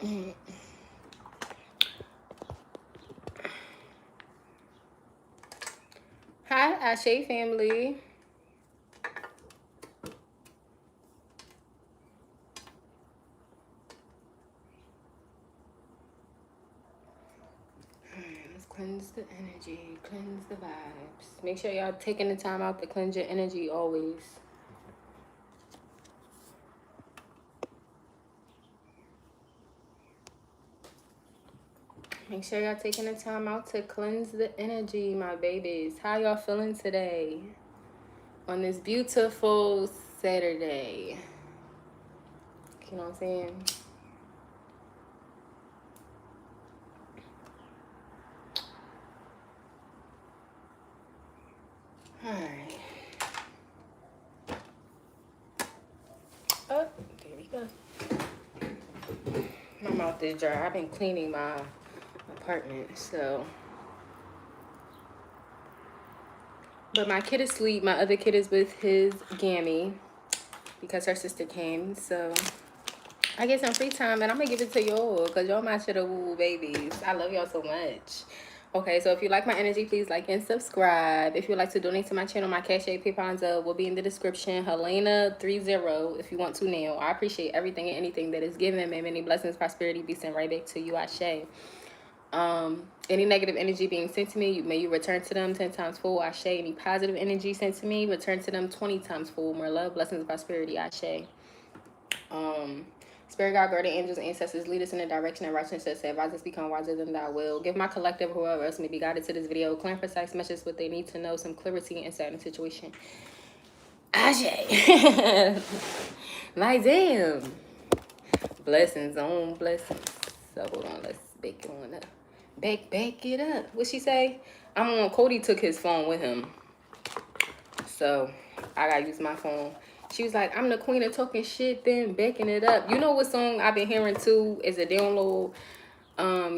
Hi, Ashe family. Let's cleanse the energy, cleanse the vibes. Make sure y'all taking the time out to cleanse your energy always. Make sure y'all taking the time out to cleanse the energy, my babies. How y'all feeling today? On this beautiful Saturday. You know what I'm saying? Alright. Oh, there we go. My mouth is dry. I've been cleaning my apartment, so. But my kid is asleep. My other kid is with his gammy because her sister came. So I get some free time and I'm gonna give it to y'all because y'all my shit woo babies. I love y'all so much. Okay, so if you like my energy, please like and subscribe. If you'd like to donate to my channel, my Cash App, PayPal, and Zelle will be in the description. Helena30 if you want to now. I appreciate everything and anything that is given. May many blessings, prosperity be sent right back to you, Ashe. Any negative energy being sent to me, may you return to them 10 times full, Ashe. Any positive energy sent to me, return to them 20 times full. More love, blessings, prosperity, Ashe. Spirit God, guardian angels, ancestors, lead us in the direction of righteousness, advise us become wiser than thy will. Give my collective, whoever else may be guided to this video, clear and precise messages what they need to know, some clarity and insight in the situation. Ashe. Like damn. Blessings on blessings. So hold on, let's bake it on up. Bake it up. What she say? Cody took his phone with him. So I gotta use my phone. She was like, I'm the queen of talking shit, then baking it up. You know what song I've been hearing too is a download?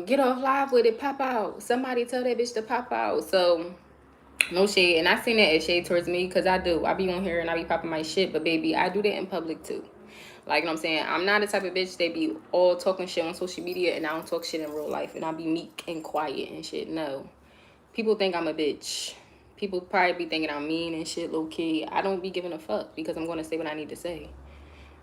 Get off live with it, pop out. Somebody tell that bitch to pop out. So no shade. And I seen that as shade towards me because I do. I be on here and I be popping my shit, but baby, I do that in public too. Like, you know what I'm saying? I'm not the type of bitch that be all talking shit on social media and I don't talk shit in real life and I be meek and quiet and shit. No. People think I'm a bitch. People probably be thinking I'm mean and shit, low key. I don't be giving a fuck because I'm going to say what I need to say. You know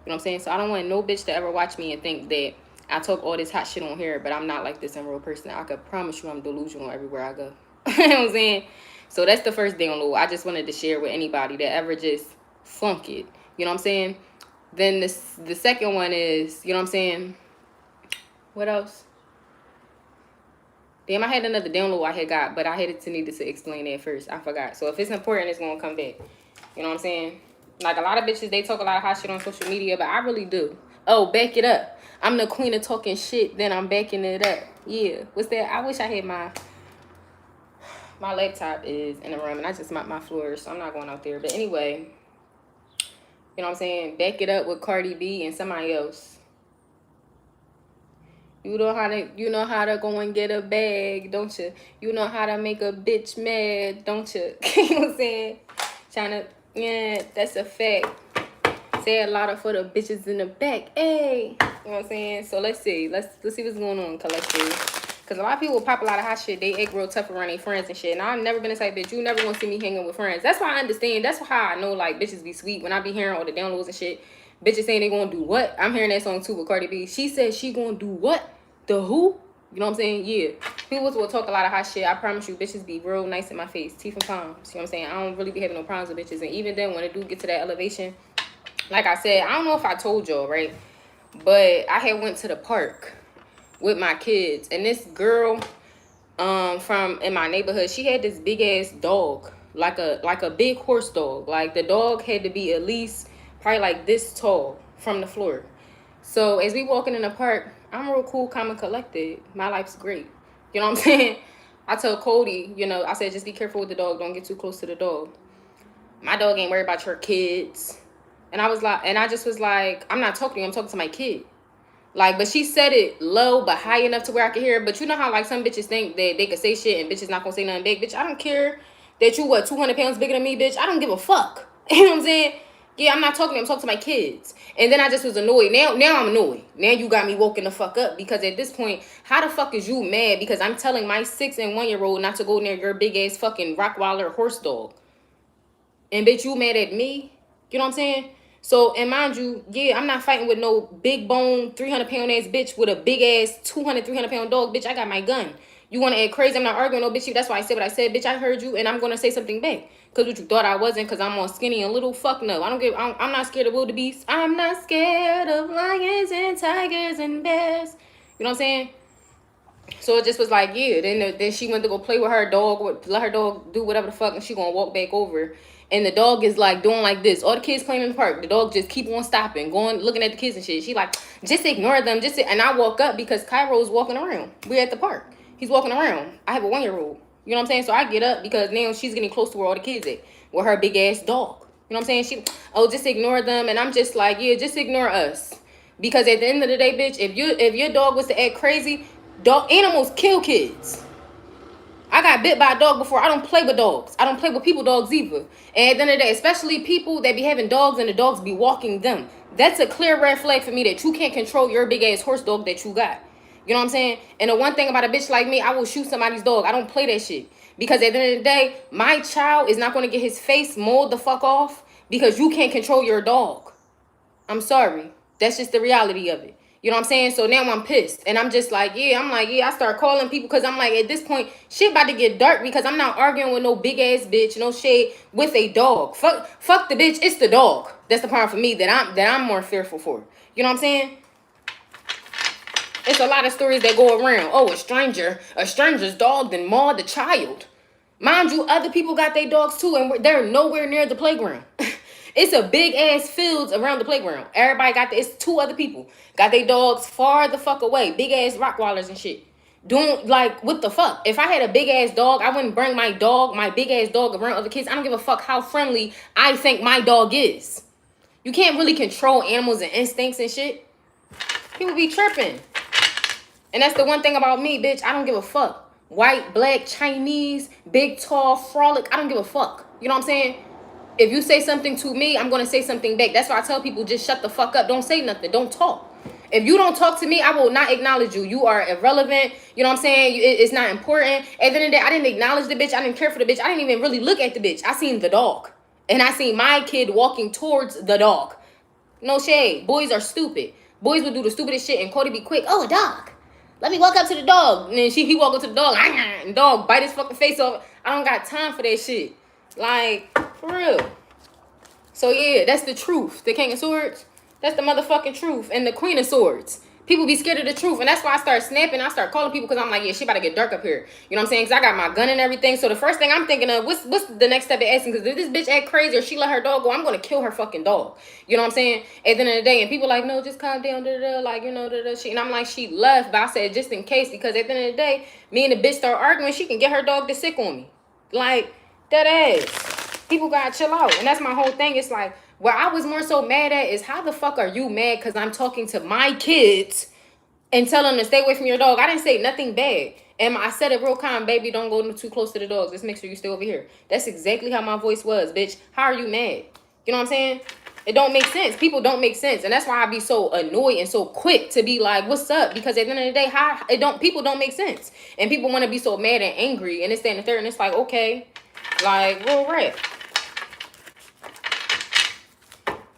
what I'm saying? So I don't want no bitch to ever watch me and think that I talk all this hot shit on here, but I'm not like this in real person. I could promise you I'm delusional everywhere I go. You know what I'm saying? So that's the first download. I just wanted to share with anybody that ever just flunk it. You know what I'm saying? Then the second one is, you know what I'm saying? What else? Damn, I had another download I had got, but I needed to explain that first. I forgot. So if it's important, it's going to come back. You know what I'm saying? Like a lot of bitches, they talk a lot of hot shit on social media, but I really do. Oh, back it up. I'm the queen of talking shit, then I'm backing it up. Yeah. What's that? I wish I had my laptop is in the room, and I just mopped my floors, so I'm not going out there. But anyway, you know what I'm saying? Back it up with Cardi B and somebody else. You know how to go and get a bag, don't you? You know how to make a bitch mad, don't you? You know what I'm saying? Yeah, that's a fact. Say a lot of for the bitches in the back. Hey, you know what I'm saying? So let's see. Let's see what's going on, collective. Because a lot of people pop a lot of hot shit. They act real tough around their friends and shit. And I've never been a type bitch. You never gonna see me hanging with friends. That's why I understand. That's how I know, like, bitches be sweet. When I be hearing all the downloads and shit, bitches saying they gonna do what? I'm hearing that song too with Cardi B. She said she gonna do what? The who? You know what I'm saying? Yeah. People will talk a lot of hot shit. I promise you, bitches be real nice in my face. Teeth and palms. You know what I'm saying? I don't really be having no problems with bitches. And even then, when it do get to that elevation, like I said, I don't know if I told y'all, right? But I had went to the park with my kids. And this girl from in my neighborhood, she had this big ass dog. Like a big horse dog. Like the dog had to be at least probably like this tall from the floor. So as we walking in the park, I'm real cool, calm, and collected. My life's great. You know what I'm saying? I told Cody, you know, I said, just be careful with the dog. Don't get too close to the dog. My dog ain't worried about your kids. And I just was like, I'm not talking to you. I'm talking to my kid. Like, but she said it low, but high enough to where I could hear it. But you know how, like, some bitches think that they could say shit and bitches not gonna say nothing big. Bitch, I don't care that you, 200 pounds bigger than me, bitch. I don't give a fuck. You know what I'm saying? Yeah, I'm not talking to them. I'm talking to my kids. And then I just was annoyed. Now I'm annoyed. Now you got me woken the fuck up. Because at this point, how the fuck is you mad? Because I'm telling my 6 and 1-year-old not to go near your big ass fucking Rottweiler horse dog. And bitch, you mad at me? You know what I'm saying? So, and mind you, yeah, I'm not fighting with no big bone, 300-pound ass bitch with a big ass 300-pound dog. Bitch, I got my gun. You want to act crazy? I'm not arguing no bitch. That's why I said what I said. Bitch, I heard you and I'm going to say something back. Because what you thought I wasn't, because I'm all skinny and little. Fuck no. I'm not scared of wildebeest. I'm not scared of lions and tigers and bears. You know what I'm saying? So it just was like, yeah. Then she went to go play with her dog, let her dog do whatever the fuck, and she gonna walk back over. And the dog is like doing like this. All the kids playing in the park. The dog just keep on stopping, going, looking at the kids and shit. She like, just ignore them. And I walk up because Cairo's walking around. We're at the park. He's walking around. I have a 1-year-old. You know what I'm saying? So I get up because now she's getting close to where all the kids at with her big ass dog. You know what I'm saying? Just ignore them. And I'm just like, yeah, just ignore us. Because at the end of the day, bitch, if your dog was to act crazy, dog animals kill kids. I got bit by a dog before. I don't play with dogs. I don't play with people dogs either. And at the end of the day, especially people that be having dogs and the dogs be walking them. That's a clear red flag for me that you can't control your big ass horse dog that you got. You know what I'm saying? And the one thing about a bitch like me, I will shoot somebody's dog. I don't play that shit. Because at the end of the day, my child is not going to get his face mauled the fuck off because you can't control your dog. I'm sorry. That's just the reality of it. You know what I'm saying? So now I'm pissed. And I'm just like, yeah, I start calling people because I'm like, at this point, shit about to get dark because I'm not arguing with no big ass bitch, no shade with a dog. Fuck the bitch, it's the dog. That's the part for me that I'm more fearful for. You know what I'm saying? It's a lot of stories that go around. Oh, a stranger's dog then mauled the child. Mind you, other people got their dogs too, and they're nowhere near the playground. It's a big ass fields around the playground. Everybody it's 2 other people. Got their dogs far the fuck away. Big ass Rottweilers and shit. Doing like, what the fuck? If I had a big ass dog, I wouldn't bring my big ass dog around other kids. I don't give a fuck how friendly I think my dog is. You can't really control animals and instincts and shit. People be tripping. And that's the one thing about me, bitch. I don't give a fuck. White, black, Chinese, big, tall, frolic. I don't give a fuck. You know what I'm saying? If you say something to me, I'm going to say something back. That's why I tell people, just shut the fuck up. Don't say nothing. Don't talk. If you don't talk to me, I will not acknowledge you. You are irrelevant. You know what I'm saying? It's not important. At the end of the day, I didn't acknowledge the bitch. I didn't care for the bitch. I didn't even really look at the bitch. I seen the dog. And I seen my kid walking towards the dog. No shade. Boys are stupid. Boys would do the stupidest shit and Cody be quick. Oh, a dog. Let me walk up to the dog. And then he walk up to the dog. And dog bite his fucking face off. I don't got time for that shit. Like, for real. So yeah, that's the truth. The King of Swords, that's the motherfucking truth. And the Queen of Swords. People be scared of the truth. And that's why I start snapping. I start calling people because I'm like, yeah, shit about to get dark up here. You know what I'm saying? Because I got my gun and everything. So the first thing I'm thinking of, what's the next step of asking? Because if this bitch act crazy or she let her dog go, I'm going to kill her fucking dog. You know what I'm saying? At the end of the day. And people like, no, just calm down. Like, you know, shit. And I'm like, she left. But I said, just in case. Because at the end of the day, me and the bitch start arguing. She can get her dog to sick on me. Like, that ass. People got to chill out. And that's my whole thing. It's like, where I was more so mad at is how the fuck are you mad because I'm talking to my kids and tell them to stay away from your dog. I didn't say nothing bad. And I said it real calm, baby, don't go too close to the dogs. Just make sure you stay over here. That's exactly how my voice was, bitch. How are you mad? You know what I'm saying? It don't make sense. People don't make sense. And that's why I be so annoyed and so quick to be like, what's up? Because at the end of the day, people don't make sense. And people want to be so mad and angry. And it's that and the third. And it's like, okay, like, real rap.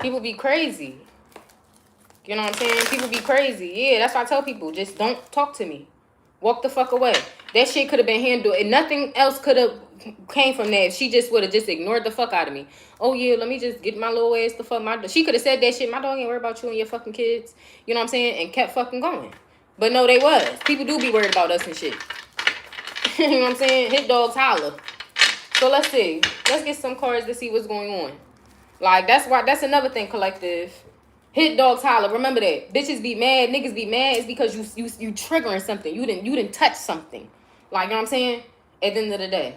People be crazy. You know what I'm saying? People be crazy. Yeah, that's why I tell people, just don't talk to me. Walk the fuck away. That shit could have been handled. And nothing else could have came from that if she just would have just ignored the fuck out of me. Oh, yeah, let me just get my little ass the fuck. She could have said that shit. My dog ain't worried about you and your fucking kids. You know what I'm saying? And kept fucking going. But no, they was. People do be worried about us and shit. You know what I'm saying? Hit dogs holler. So let's see. Let's get some cards to see what's going on. Like, that's another thing, collective. Hit dogs holler. Remember that. Bitches be mad, niggas be mad. It's because you triggering something. You didn't touch something. Like, you know what I'm saying? At the end of the day.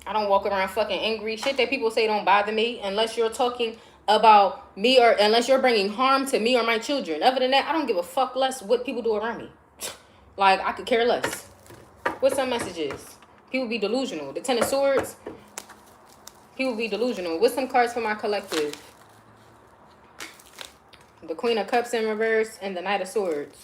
I don't walk around fucking angry. Shit that people say don't bother me unless you're talking about me or unless you're bringing harm to me or my children. Other than that, I don't give a fuck less what people do around me. Like, I could care less. What's some messages? People be delusional. The Ten of Swords, people be delusional. What's some cards for my collective? The Queen of Cups in reverse and the Knight of Swords.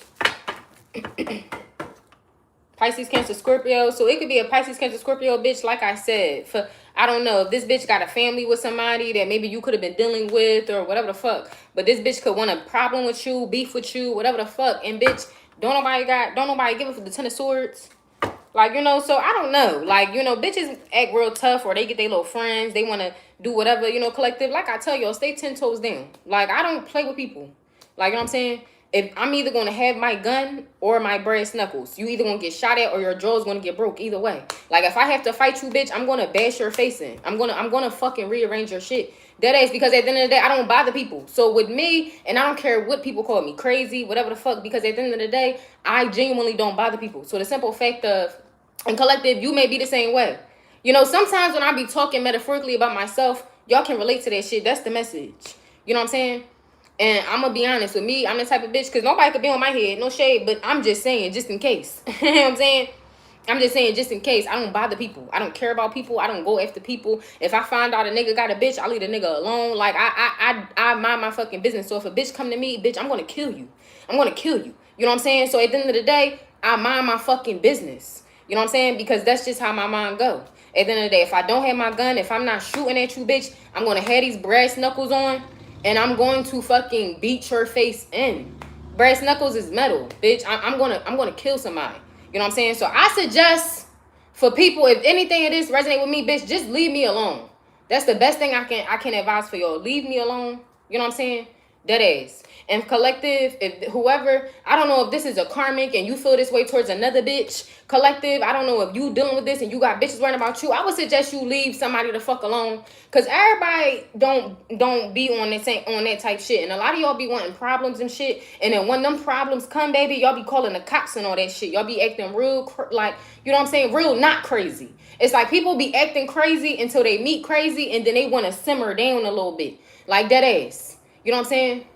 Pisces, Cancer, Scorpio. So it could be a Pisces, Cancer, Scorpio bitch, like I said. For I don't know if this bitch got a family with somebody that maybe you could have been dealing with or whatever the fuck. But this bitch could want a problem with you, beef with you, whatever the fuck. And bitch, don't nobody give it for the Ten of Swords. Like, you know, so I don't know. Like, you know, bitches act real tough or they get their little friends. They want to do whatever, you know, collective. Like I tell y'all, stay 10 toes down. Like, I don't play with people. Like, you know what I'm saying? If I'm either going to have my gun or my brass knuckles. You either going to get shot at or your jaw's going to get broke. Either way. Like, if I have to fight you, bitch, I'm going to bash your face in. I'm going to fucking rearrange your shit. That is because at the end of the day, I don't bother people. So with me, and I don't care what people call me, crazy, whatever the fuck, because at the end of the day, I genuinely don't bother people. So the simple fact of, and collective, you may be the same way. You know, sometimes when I be talking metaphorically about myself, y'all can relate to that shit. That's the message. You know what I'm saying? And I'm going to be honest with me. I'm the type of bitch, because nobody could be on my head. No shade, but I'm just saying, just in case. You know what I'm saying? I'm just saying, just in case. I don't bother people. I don't care about people. I don't go after people. If I find out a nigga got a bitch, I leave the nigga alone. Like, I mind my fucking business. So if a bitch come to me, bitch, I'm going to kill you. I'm going to kill you. You know what I'm saying? So at the end of the day, I mind my fucking business. You know what I'm saying? Because that's just how my mind go. At the end of the day, if I don't have my gun, if I'm not shooting at you, bitch, I'm going to have these brass knuckles on. And I'm going to fucking beat your face in. Brass knuckles is metal, bitch. I'm gonna kill somebody. You know what I'm saying? So I suggest for people, if anything of this resonate with me, bitch, just leave me alone. That's the best thing I can advise for y'all. Leave me alone. You know what I'm saying? That is. And collective, if whoever, I don't know if this is a karmic and you feel this way towards another bitch. Collective, I don't know if you dealing with this and you got bitches worrying about you. I would suggest you leave somebody the fuck alone. Cause everybody don't be on that type shit. And a lot of y'all be wanting problems and shit. And then when them problems come, baby, y'all be calling the cops and all that shit. Y'all be acting real, like, you know what I'm saying? Real not crazy. It's like people be acting crazy until they meet crazy and then they want to simmer down a little bit. Like that ass. You know what I'm saying?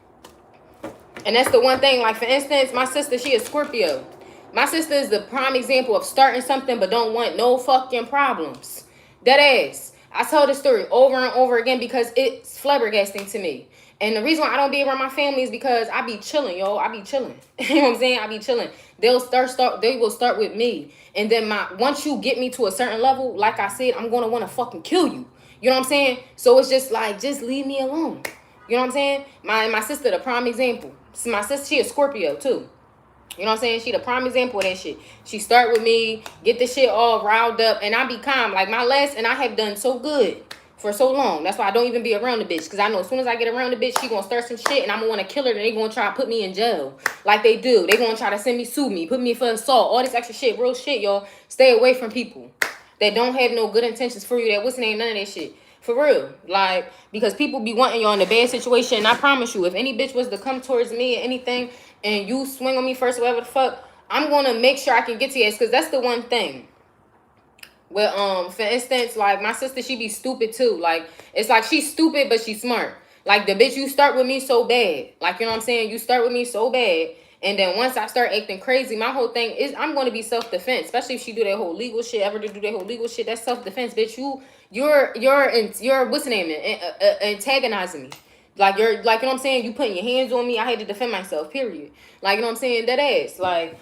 And that's the one thing, like, for instance, my sister, she is Scorpio. My sister is the prime example of starting something but don't want no fucking problems. That ass. I tell this story over and over again because it's flabbergasting to me. And the reason why I don't be around my family is because I be chilling, yo. I be chilling. You know what I'm saying? I be chilling. They will start with me. And then once you get me to a certain level, like I said, I'm going to want to fucking kill you. You know what I'm saying? So it's just like, just leave me alone. You know what I'm saying? My sister, the prime example. My sister, she a Scorpio too. You know what I'm saying? She the prime example of that shit. She start with me, get the shit all riled up, and I be calm. Like my last, and I have done so good for so long. That's why I don't even be around the bitch. Because I know as soon as I get around the bitch, she gonna start some shit, and I'm gonna want to kill her, and they gonna try to put me in jail. Like they do. They gonna try to sue me, put me for assault, all this extra shit. Real shit, y'all. Stay away from people that don't have no good intentions for you. That what's the name? None of that shit. For real. Like, because people be wanting y'all in a bad situation. And I promise you, if any bitch was to come towards me or anything, and you swing on me first, whatever the fuck, I'm going to make sure I can get to you. Because that's the one thing. Well, for instance, like, my sister, she be stupid too. Like, it's like she's stupid, but she's smart. Like, the bitch, you start with me so bad. Like, you know what I'm saying? You start with me so bad. And then once I start acting crazy, my whole thing is I'm going to be self-defense. Especially if she do that whole legal shit, ever to do that whole legal shit. That's self-defense, bitch. You're what's the name? Antagonizing me. Like, you know what I'm saying? You putting your hands on me. I had to defend myself, period. Like, you know what I'm saying? That ass. Like,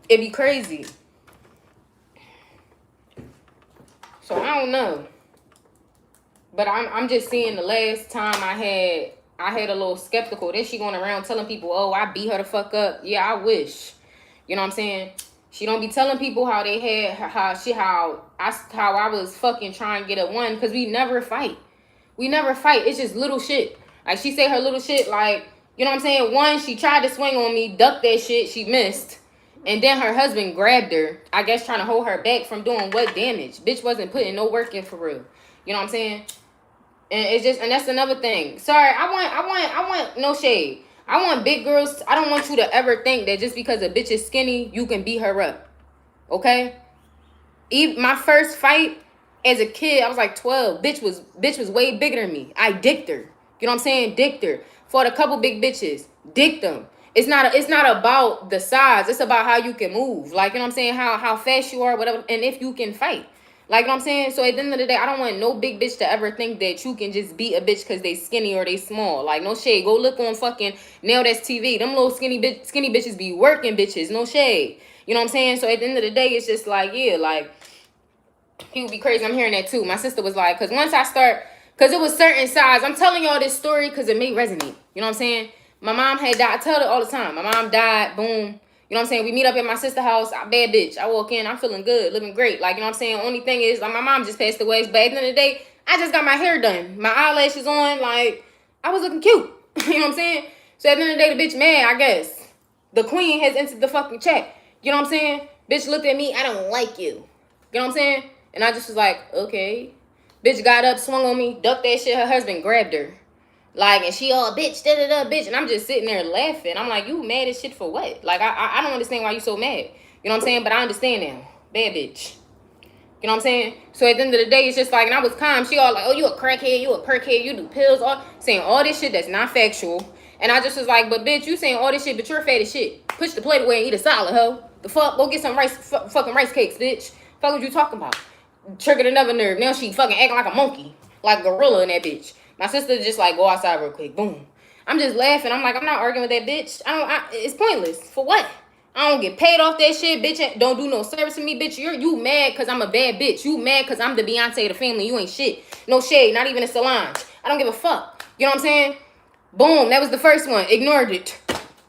it be crazy. So, I don't know. But I'm just seeing the last time I had a little skeptical. Then she going around telling people, oh, I beat her the fuck up. Yeah, I wish. You know what I'm saying? She don't be telling people how they had how I was fucking trying to get a one, because we never fight. We never fight. It's just little shit. Like, she say her little shit, like, you know what I'm saying? One, she tried to swing on me, ducked that shit, she missed. And then her husband grabbed her, I guess trying to hold her back from doing what damage. Bitch wasn't putting no work in for real. You know what I'm saying? And it's just, and that's another thing. Sorry, I want no shade. I want big girls. I don't want you to ever think that just because a bitch is skinny, you can beat her up. Okay? My first fight as a kid, I was like 12. Bitch was way bigger than me. I dicked her. You know what I'm saying? Dicked her. Fought a couple big bitches. Dicked them. it's not about the size. It's about how you can move. Like, you know what I'm saying? How fast you are, whatever, and if you can fight. Like, you know what I'm saying? So at the end of the day, I don't want no big bitch to ever think that you can just beat a bitch because they skinny or they small. Like, no shade. Go look on fucking Nail That's TV. Them little skinny bitches be working bitches. No shade. You know what I'm saying? So at the end of the day, it's just like, yeah, like, people be crazy. I'm hearing that too. My sister was like, because once I start, because it was certain size. I'm telling y'all this story because it may resonate. You know what I'm saying? My mom had died. I tell it all the time. My mom died. Boom. You know what I'm saying? We meet up at my sister's house. I bad bitch. I walk in. I'm feeling good. Living great. Like, you know what I'm saying? Only thing is, like, my mom just passed away. But at the end of the day, I just got my hair done. My eyelashes on. Like, I was looking cute. You know what I'm saying? So at the end of the day, the bitch mad, I guess. The queen has entered the fucking chat. You know what I'm saying? Bitch looked at me. I don't like you. You know what I'm saying? And I just was like, okay. Bitch got up, swung on me, ducked that shit. Her husband grabbed her. Like, and she all, bitch, da-da-da, bitch. And I'm just sitting there laughing. I'm like, you mad as shit for what? Like, I don't understand why you so mad. You know what I'm saying? But I understand now. Bad bitch. You know what I'm saying? So at the end of the day, it's just like, and I was calm. She all like, oh, you a crackhead, you a perkhead, you do pills, all saying all this shit that's not factual. And I just was like, but bitch, you saying all this shit, but you're fat as shit. Push the plate away and eat a salad, hoe. The fuck? Go get some fucking rice cakes, bitch. Fuck what you talking about? Triggered another nerve. Now she fucking acting like a monkey. Like a gorilla in that bitch. My sister just like, go outside real quick. Boom. I'm just laughing. I'm like, I'm not arguing with that bitch. It's pointless. For what? I don't get paid off that shit, bitch. Don't do no service to me, bitch. You mad because I'm a bad bitch. You mad because I'm the Beyonce of the family. You ain't shit. No shade. Not even a Solange. I don't give a fuck. You know what I'm saying? Boom. That was the first one. Ignored it.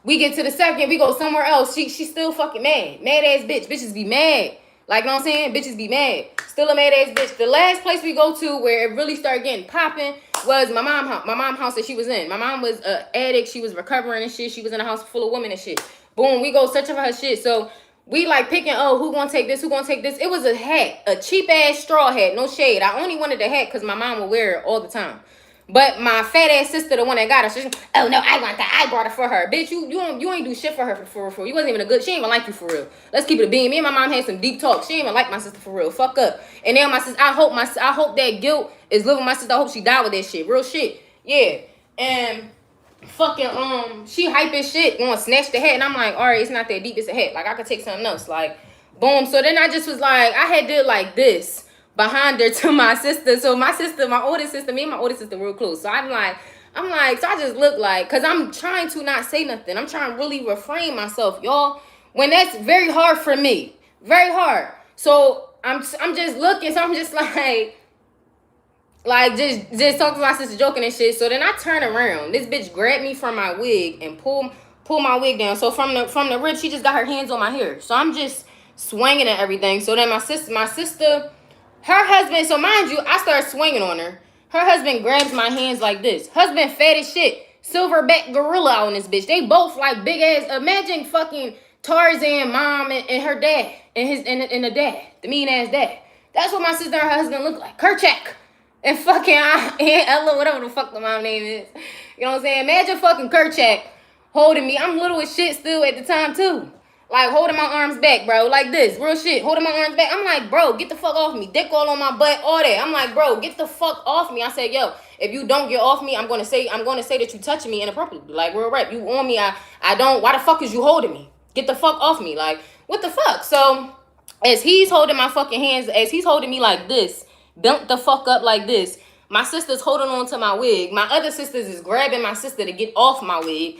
We get to the second. We go somewhere else. She's still fucking mad. Mad ass bitch. Bitches be mad. Like, you know what I'm saying? Bitches be mad. Still a mad ass bitch. The last place we go to where it really started getting popping was my mom house that she was in. My mom was an addict. She was recovering and shit. She was in a house full of women and shit. Boom, we go searching for her shit. So we like picking, oh, who gonna take this? Who gonna take this? It was a hat, a cheap ass straw hat. No shade. I only wanted the hat because my mom would wear it all the time. But my fat ass sister, the one that got her, she's oh no, I want that. I brought it for her. Bitch, you ain't do shit for her for real. You wasn't even a good, she ain't even like you for real. Let's keep it a beam. Me and my mom had some deep talk. She ain't even like my sister for real. Fuck up. And now my sister, I hope that guilt is living with my sister. I hope she died with that shit. Real shit. Yeah. And fucking she hype as shit, gonna snatch the hat, and I'm like, all right, it's not that deep, it's a hat. Like I could take something else. Like, boom. So then I just was like, I had did like this behind her to my sister. So my sister, my oldest sister, me and my oldest sister real close. So I'm like, so I just look like, cause I'm trying to not say nothing. I'm trying to really refrain myself, y'all. When that's very hard for me. Very hard. So I'm just looking, so I'm just like just talking to my sister joking and shit. So then I turn around. This bitch grabbed me from my wig and pull my wig down. So from the rib, she just got her hands on my hair. So I'm just swinging and everything. So then my sister, her husband, so mind you, I start swinging on her. Her husband grabs my hands like this. Husband fat as shit. Silverback gorilla on this bitch. They both like big ass. Imagine fucking Tarzan mom and her dad. And the dad. The mean ass dad. That's what my sister and her husband look like. Kerchak. And fucking Aunt Ella, whatever the fuck the mom name is. You know what I'm saying? Imagine fucking Kerchak holding me. I'm little as shit still at the time too. Like holding my arms back, bro. Like this. Real shit. Holding my arms back. I'm like, bro, get the fuck off me. Dick all on my butt. All that. I'm like, bro, get the fuck off me. I said, yo, if you don't get off me, I'm gonna say that you touching me inappropriately. Like real rap. You on me. I don't. Why the fuck is you holding me? Get the fuck off me. Like, what the fuck? So as he's holding my fucking hands, as he's holding me like this, bent the fuck up like this, my sister's holding on to my wig. My other sisters is grabbing my sister to get off my wig.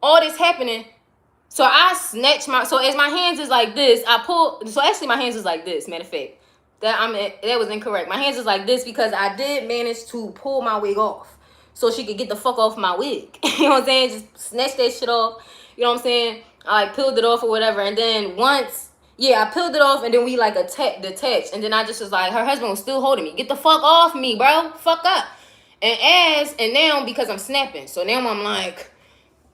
All this happening. So I snatch so as my hands is like this, I pull, so actually my hands is like this, matter of fact. That was incorrect. My hands is like this because I did manage to pull my wig off so she could get the fuck off my wig. You know what I'm saying? Just snatch that shit off. You know what I'm saying? I like peeled it off or whatever. And then once, yeah, I peeled it off and then we like detached. And then I just was like, her husband was still holding me. Get the fuck off me, bro. Fuck up. And now because I'm snapping. So now I'm like,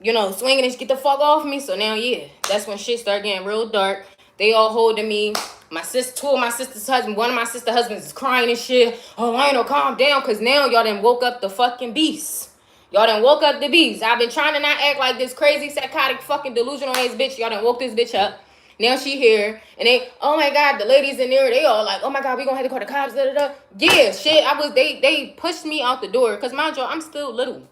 you know, swinging and get the fuck off me. So now, yeah, that's when shit started getting real dark. They all holding me. My sister, two of my sister's husbands, one of my sister's husbands is crying and shit. Oh, Lionel, calm down, because now y'all done woke up the fucking beast. Y'all done woke up the beast. I've been trying to not act like this crazy, psychotic, fucking delusional ass bitch. Y'all done woke this bitch up. Now she here. And they, oh my God, the ladies in there, they all like, oh my God, we gonna have to call the cops, da da da. Yeah, shit, they pushed me out the door. Because mind you, I'm still little.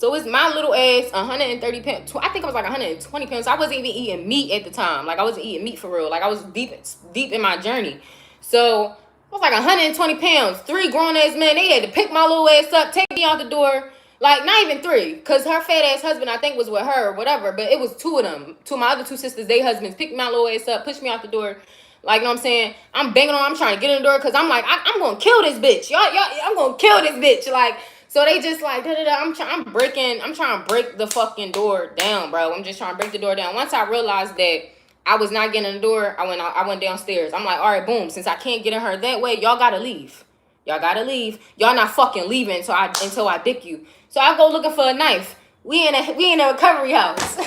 So it's my little ass, 130 pounds. I think I was like 120 pounds. I wasn't even eating meat at the time. Like, I wasn't eating meat for real. Like, I was deep in my journey. So I was like 120 pounds. 3 grown ass men. They had to pick my little ass up, take me out the door. Like, not even 3, because her fat ass husband, I think, was with her or whatever. But it was 2 of them. 2 of my other 2 sisters, they husbands picked my little ass up, pushed me out the door. Like, you know what I'm saying? I'm banging on, I'm trying to get in the door because I'm like, I'm going to kill this bitch. Y'all, I'm going to kill this bitch. Like, so they just like, I'm trying to break the fucking door down, bro. I'm just trying to break the door down. Once I realized that I was not getting in the door, I went downstairs. I'm like, all right, boom. Since I can't get in her that way, y'all got to leave. Y'all got to leave. Y'all not fucking leaving until I dick you. So I go looking for a knife. We in a recovery house.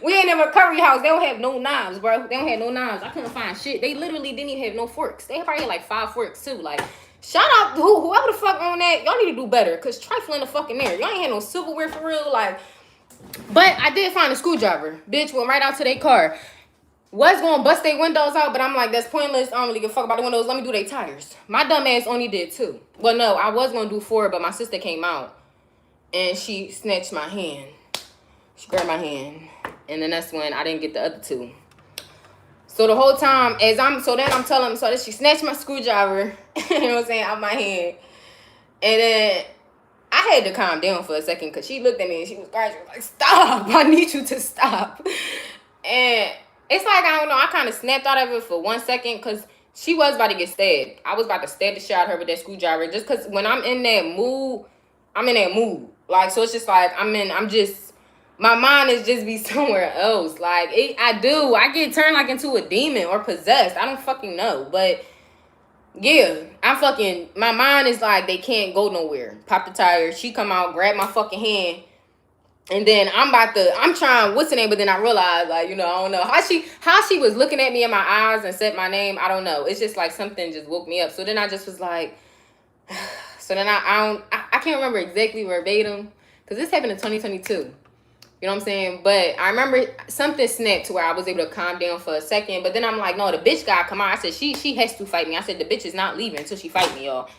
We in a recovery house. They don't have no knives, bro. They don't have no knives. I couldn't find shit. They literally didn't even have no forks. They probably had like 5 forks too. Like, shout out to whoever the fuck on that. Y'all need to do better. Cause trifling the fucking there. Y'all ain't had no silverware for real. Like, but I did find a screwdriver. Bitch went right out to their car. Was gonna bust their windows out, but I'm like, that's pointless. I don't really give a fuck about the windows. Let me do their tires. My dumb ass only did 2. Well, no, I was gonna do 4, but my sister came out and she snatched my hand. She grabbed my hand. And then that's when I didn't get the other 2. So the whole time, then I'm telling him, so that she snatched my screwdriver, you know what I'm saying, out my hand. And then I had to calm down for a second because she looked at me and she was crying. She was like, stop, I need you to stop. And it's like, I don't know, I kind of snapped out of it for 1 second because she was about to get stabbed. I was about to stab the shit out of her with that screwdriver just because when I'm in that mood, I'm in that mood. Like, so it's just like, my mind is just be somewhere else. Like, I get turned like into a demon or possessed. I don't fucking know. But, yeah, my mind is like, they can't go nowhere. Pop the tire. She come out, grab my fucking hand. And then I'm trying, what's her name? But then I realized, like, you know, I don't know. How she was looking at me in my eyes and said my name, I don't know. It's just like something just woke me up. So then I just was like, so then I can't remember exactly verbatim. Because this happened in 2022. You know what I'm saying? But I remember something snapped to where I was able to calm down for a second. But then I'm like, no, the bitch gotta come out. I said, she has to fight me. I said, the bitch is not leaving until she fight me, y'all.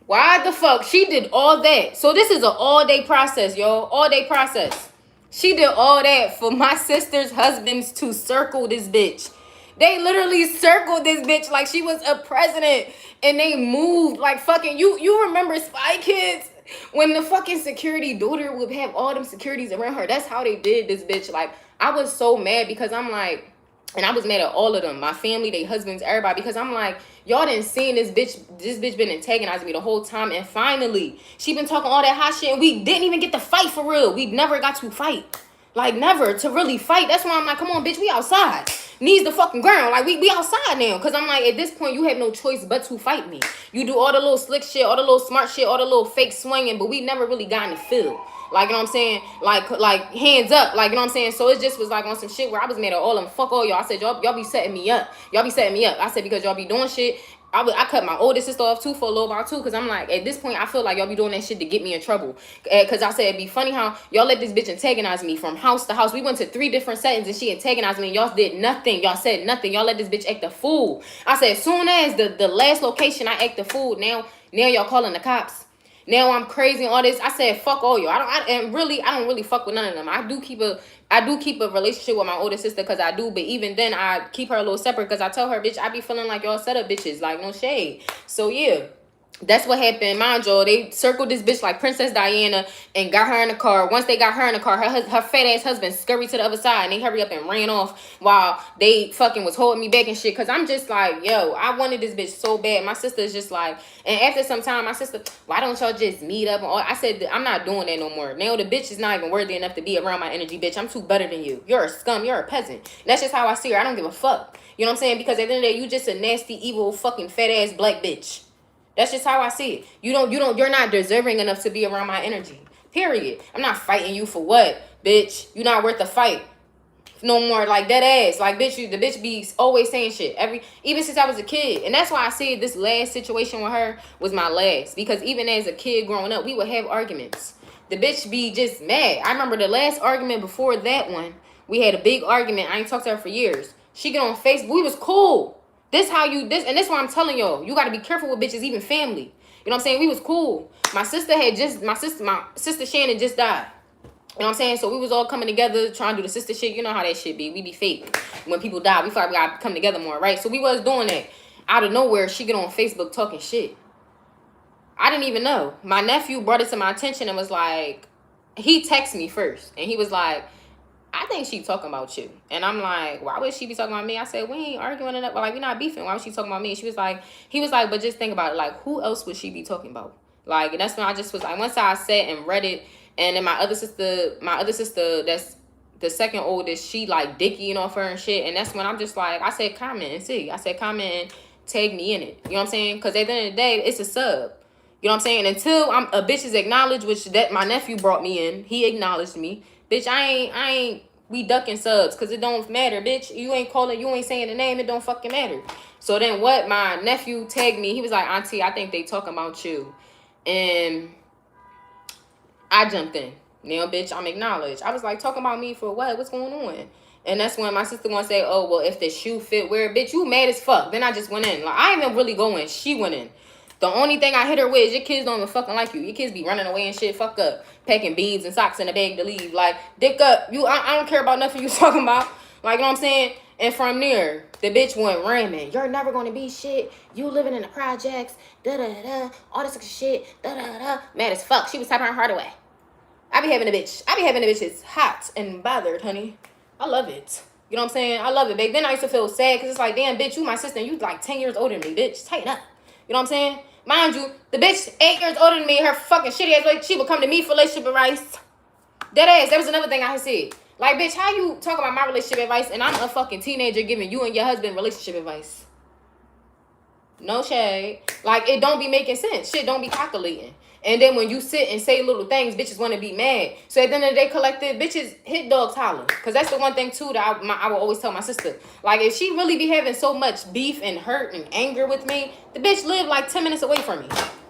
Why the fuck? She did all that. So this is an all-day process, y'all. All-day process. She did all that for my sister's husbands to circle this bitch. They literally circled this bitch like she was a president. And they moved like fucking... You remember Spy Kids? When the fucking security daughter would have all them securities around her. That's how they did this bitch. Like, I was so mad because I'm like... And I was mad at all of them. My family, their husbands, everybody. Because I'm like, y'all didn't see this bitch been antagonizing me the whole time. And finally, she been talking all that hot shit. And we didn't even get to fight for real. We never got to fight. Like, never to really fight. That's why I'm like, come on, bitch, we outside. Knees the fucking ground. Like, we outside now. Because I'm like, at this point, you have no choice but to fight me. You do all the little slick shit, all the little smart shit, all the little fake swinging. But we never really got in the field. Like, you know what I'm saying? Like hands up. Like, you know what I'm saying? So it just was like on some shit where I was mad at all of them. Fuck all y'all. I said, y'all be setting me up. Y'all be setting me up. I said, because y'all be doing shit. I cut my oldest sister off too for a little while too. Because I'm like, at this point, I feel like y'all be doing that shit to get me in trouble. Because I said, it'd be funny how y'all let this bitch antagonize me from house to house. We went to 3 different settings and she antagonized me. And y'all did nothing. Y'all said nothing. Y'all let this bitch act a fool. I said, as soon as the last location I act a fool, now y'all calling the cops. Now I'm crazy and all this. I said, fuck all y'all. I don't really fuck with none of them. I do keep a relationship with my older sister because I do. But even then, I keep her a little separate because I tell her, bitch, I be feeling like y'all set up bitches. Like, no shade. So, yeah. That's what happened. Mind you, they circled this bitch like Princess Diana and got her in the car. Once they got her in the car, her fat ass husband scurried to the other side and they hurry up and ran off while they fucking was holding me back and shit. Cause I'm just like, yo, I wanted this bitch so bad. My sister's just like, and after some time, my sister, why don't y'all just meet up? I said, I'm not doing that no more. Now the bitch is not even worthy enough to be around my energy, bitch. I'm too better than you. You're a scum. You're a peasant. That's just how I see her. I don't give a fuck. You know what I'm saying? Because at the end of the day, you just a nasty, evil, fucking fat ass black bitch. That's just how I see it. You're not deserving enough to be around my energy. Period. I'm not fighting you for what, bitch? You're not worth the fight. No more like that ass. Like, bitch, the bitch be always saying shit. Even since I was a kid. And that's why I said this last situation with her was my last. Because even as a kid growing up, we would have arguments. The bitch be just mad. I remember the last argument before that one. We had a big argument. I ain't talked to her for years. She get on Facebook. We was cool. And this is why I'm telling y'all, you got to be careful with bitches, even family. You know what I'm saying? We was cool. My sister Shannon just died. You know what I'm saying? So we was all coming together trying to do the sister shit. You know how that shit be. We be fake. When people die, we thought we gotta come together more, right? So we was doing that. Out of nowhere, she get on Facebook talking shit. I didn't even know. My nephew brought it to my attention and was like, he texted me first. And he was like, I think she talking about you. And I'm like, why would she be talking about me? I said, we ain't arguing enough. Like, we not beefing. Why was she talking about me? And he was like, but just think about it. Like, who else would she be talking about? Like, and that's when I just was like, once I sat and read it, and then my other sister, that's the second oldest, she like dickying off her and shit. And that's when I'm just like, I said, comment and see. I said, comment and tag me in it. You know what I'm saying? Because at the end of the day, it's a sub. You know what I'm saying? And until a bitch is acknowledged, which that my nephew brought me in, he acknowledged me. Bitch, I ain't, we ducking subs, because it don't matter, bitch. You ain't calling, you ain't saying the name, it don't fucking matter. So then what, my nephew tagged me, he was like, auntie, I think they talking about you. And I jumped in. Now, bitch, I'm acknowledged. I was like, talking about me for what? What's going on? And that's when my sister gonna say, oh, well, if the shoe fit, wear it. Bitch, you mad as fuck. Then I just went in. Like, I ain't even really going. She went in. The only thing I hit her with is your kids don't even fucking like you. Your kids be running away and shit. Fuck up. Packing beads and socks in a bag to leave. Like, dick up. I don't care about nothing you talking about. Like, you know what I'm saying? And from there, the bitch went ramming. You're never going to be shit. You living in the projects. Da-da-da-da. All this shit. Da-da-da-da. Mad as fuck. She was typing her heart away. I be having the bitches hot and bothered, honey. I love it. You know what I'm saying? I love it, babe. Then I used to feel sad because it's like, damn, bitch, you my sister and you like 10 years older than me, bitch. Tighten up. You know what I'm saying? Mind you, the bitch 8 years older than me, her fucking shitty ass, like, she would come to me for relationship advice. Dead ass. That was another thing I had said. Like, bitch, how you talk about my relationship advice and I'm a fucking teenager giving you and your husband relationship advice? No shade. Like, it don't be making sense. Shit don't be calculating. And then when you sit and say little things, bitches want to be mad. So at the end of the day, collective, bitches hit dogs holler. Because that's the one thing, too, that I will always tell my sister. Like, if she really be having so much beef and hurt and anger with me, the bitch lived like 10 minutes away from me.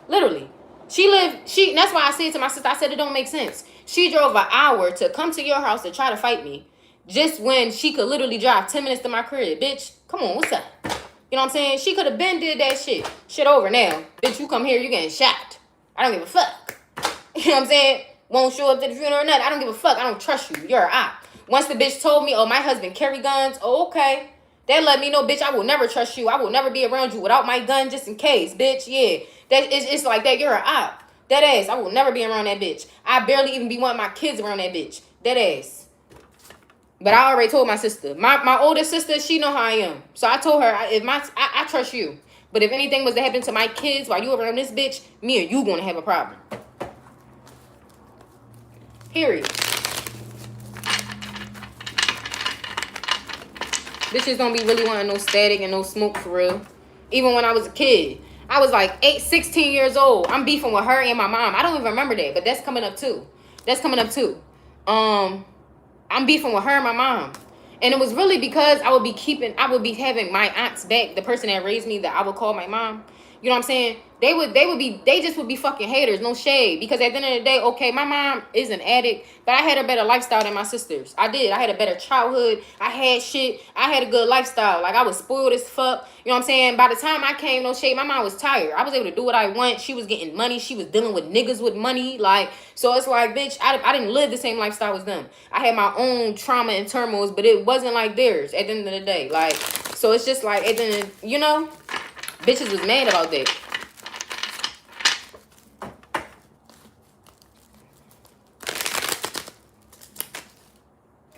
Literally. That's why I said to my sister, I said it don't make sense. She drove an hour to come to your house to try to fight me. Just when she could literally drive 10 minutes to my crib. Bitch, come on, what's up? You know what I'm saying? She could have been did that shit. Shit over now. Bitch, you come here, you getting shot. I don't give a fuck. You know what I'm saying? Won't show up to the funeral or nothing. I don't give a fuck. I don't trust you. You're an op. Once the bitch told me, oh, my husband carry guns. Oh, okay. That let me know, bitch, I will never trust you. I will never be around you without my gun just in case, bitch. Yeah. It's like that. You're an op. That ass. I will never be around that bitch. I barely even be wanting my kids around that bitch. That ass. But I already told my sister. My older sister, she know how I am. So I told her, I trust you. But if anything was to happen to my kids while you around this bitch, me and you gonna have a problem. Period. Bitches don't be really wanting no static and no smoke for real. Even when I was a kid. I was like 16 years old. I'm beefing with her and my mom. I don't even remember that, but that's coming up too. I'm beefing with her and my mom. And it was really because I would be having my aunt's back, the person that raised me that I would call my mom. You know what I'm saying? They just would be fucking haters, no shade. Because at the end of the day, okay, my mom is an addict, but I had a better lifestyle than my sisters. I did. I had a better childhood. I had shit. I had a good lifestyle. Like, I was spoiled as fuck. You know what I'm saying? By the time I came, no shade, my mom was tired. I was able to do what I want. She was getting money. She was dealing with niggas with money. Like, so it's like, bitch, I didn't live the same lifestyle as them. I had my own trauma and turmoils, but it wasn't like theirs at the end of the day. Like, so it's just like, at the end, you know, bitches was mad about that.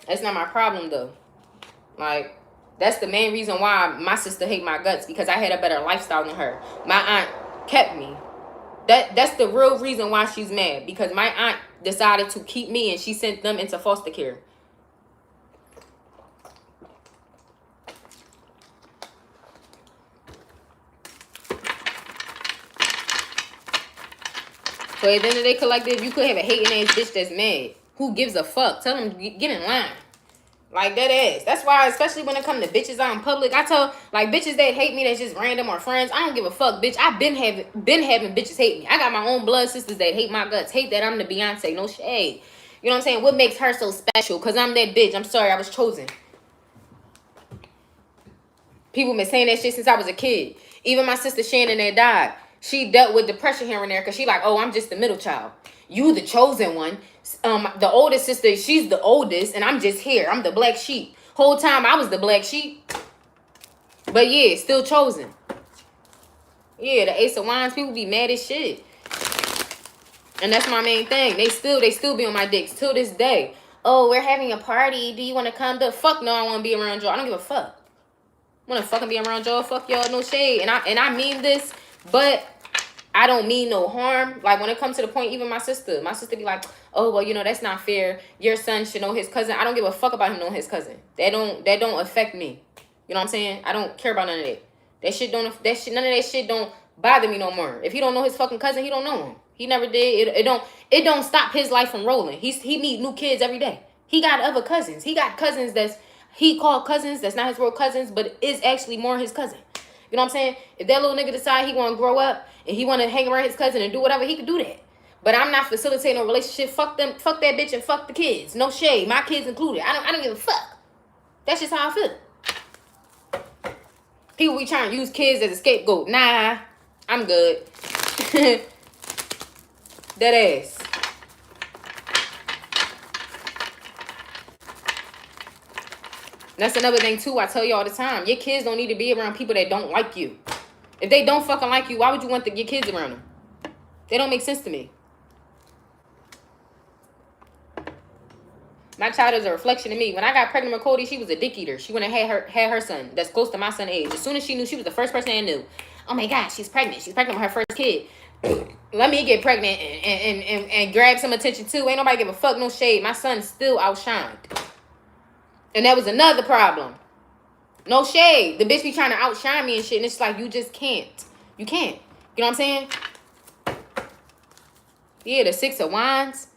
That's not my problem, though. Like, that's the main reason why my sister hate my guts, because I had a better lifestyle than her. My aunt kept me. That's the real reason why she's mad, because my aunt decided to keep me and she sent them into foster care. So at the end of the day, collective, you could have a hating ass bitch that's mad. Who gives a fuck? Tell them, get in line. Like, that ass. That's why, especially when it comes to bitches out in public, I tell, like, bitches that hate me that's just random or friends, I don't give a fuck, bitch. I've been having bitches hate me. I got my own blood sisters that hate my guts. Hate that I'm the Beyonce. No shade. You know what I'm saying? What makes her so special? Because I'm that bitch. I'm sorry, I was chosen. People been saying that shit since I was a kid. Even my sister Shannon that died. She dealt with depression here and there because she like, oh, I'm just the middle child. You the chosen one. The oldest sister, she's the oldest, and I'm just here. I'm the black sheep. Whole time I was the black sheep. But yeah, still chosen. Yeah, the Ace of Wands, people be mad as shit. And that's my main thing. They still be on my dicks till this day. Oh, we're having a party. Do you want to come? The fuck no, I want to be around y'all. I don't give a fuck. I want to fucking be around y'all. Fuck y'all, no shade. And I mean this, but I don't mean no harm. Like when it comes to the point, even my sister be like, oh, well, you know, that's not fair. Your son should know his cousin. I don't give a fuck about him knowing his cousin. That don't affect me. You know what I'm saying? I don't care about none of that. None of that shit don't bother me no more. If he don't know his fucking cousin, he don't know him. He never did. It don't stop his life from rolling. He meet new kids every day. He got other cousins. He got cousins he called cousins that's not his real cousins, but is actually more his cousin. You know what I'm saying? If that little nigga decide he want to grow up and he want to hang around his cousin and do whatever, he could do that. But I'm not facilitating a relationship. Fuck them. Fuck that bitch and fuck the kids. No shade. My kids included. I don't give a fuck. That's just how I feel. People be trying to use kids as a scapegoat. Nah, I'm good. That ass. That's another thing too. I tell you all the time. Your kids don't need to be around people that don't like you. If they don't fucking like you, why would you want your kids around them? They don't make sense to me. My child is a reflection of me. When I got pregnant with Cody, she was a dick eater. She went and had her son that's close to my son's age. As soon as she knew, she was the first person I knew. Oh my God, she's pregnant. She's pregnant with her first kid. Let me get pregnant and grab some attention too. Ain't nobody give a fuck, no shade. My son still outshined. And that was another problem. No shade. The bitch be trying to outshine me and shit. And it's like, you just can't. You can't. You know what I'm saying? Yeah, the Six of Wands.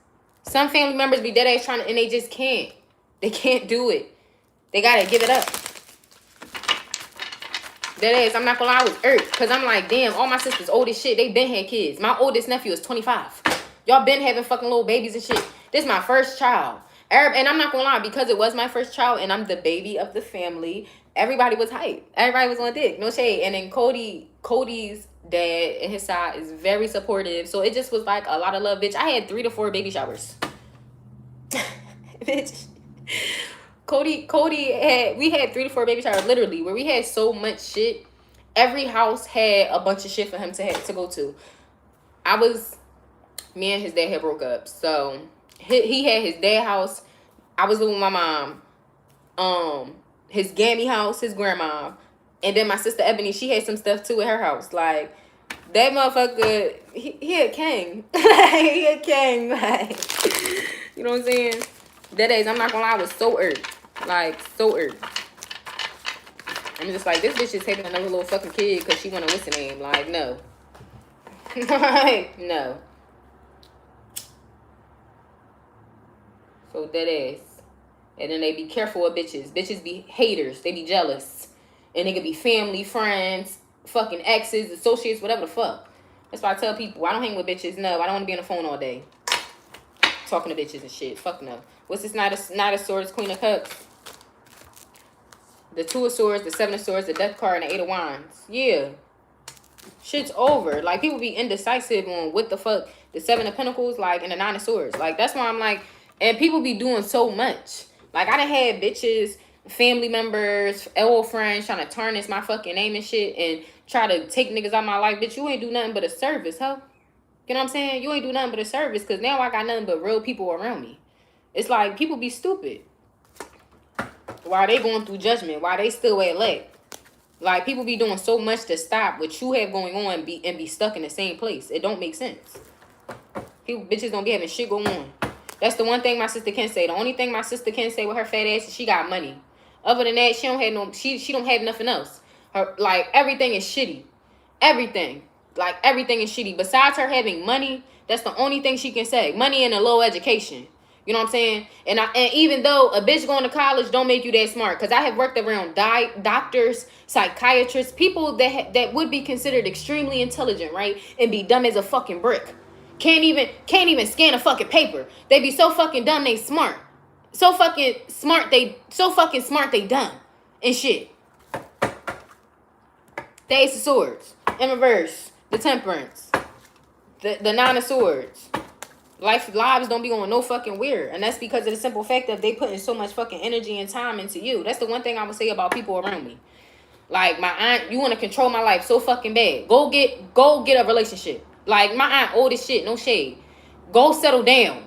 Some family members be dead ass trying to, and they just can't. They can't do it. They gotta give it up. Dead ass, I'm not gonna lie, I was irked. Because I'm like, damn, all my sisters old as shit. They been had kids. My oldest nephew is 25. Y'all been having fucking little babies and shit. This is my first child. And I'm not gonna lie, because it was my first child and I'm the baby of the family, everybody was hype. Everybody was on dick. No shade. And then Cody's dad and his side is very supportive. So it just was like a lot of love, bitch. I had 3 to 4 baby showers. Bitch. We had 3 to 4 baby showers, literally, where we had so much shit. Every house had a bunch of shit for him to go to. Me and his dad had broke up, so he had his dad house. I was living with my mom. His gammy house, his grandma, and then my sister Ebony, she had some stuff too at her house. Like, that motherfucker, he a king. He a king, like, you know what I'm saying? That days, I'm not gonna lie, I was so irked. Like, so irked. I'm just like, this bitch is having another little fucking kid because she want to listen to him. Like, no. Like, no. So that ass. And then they be careful of bitches. Bitches be haters. They be jealous. And they could be family, friends, fucking exes, associates, whatever the fuck. That's why I tell people, I don't hang with bitches. No, I don't want to be on the phone all day. Talking to bitches and shit. Fuck no. What's this? Knight of Swords, Queen of Cups. The 2 of Swords, the 7 of Swords, the Death card, and the 8 of Wands. Yeah. Shit's over. Like, people be indecisive on what the fuck. The 7 of Pentacles, like, and the 9 of Swords. Like, that's why I'm like, and people be doing so much. Like, I done had bitches, family members, old friends trying to tarnish my fucking name and shit and try to take niggas out my life. Bitch, you ain't do nothing but a service, huh? You know what I'm saying? You ain't do nothing but a service because now I got nothing but real people around me. It's like, people be stupid. While they going through judgment, while they still at leg. Like, people be doing so much to stop what you have going on and be stuck in the same place. It don't make sense. People, bitches don't be having shit going on. That's the one thing my sister can say. The only thing my sister can say with her fat ass is she got money. Other than that, she don't have no, she don't have nothing else. Her, like, everything is shitty. Everything. Like, everything is shitty. Besides her having money, that's the only thing she can say. Money and a low education. You know what I'm saying? And even though a bitch going to college don't make you that smart, because I have worked around doctors, psychiatrists, people that would be considered extremely intelligent, right? And be dumb as a fucking brick. Can't even scan a fucking paper. They be so fucking dumb they smart. So fucking smart they dumb and shit. The Ace of Swords in reverse. The Temperance. The Nine of Swords. Lives don't be going no fucking weird. And that's because of the simple fact that they putting so much fucking energy and time into you. That's the one thing I would say about people around me. Like, my aunt, you want to control my life so fucking bad. Go get a relationship. Like, my aunt old as shit, no shade. Go settle down.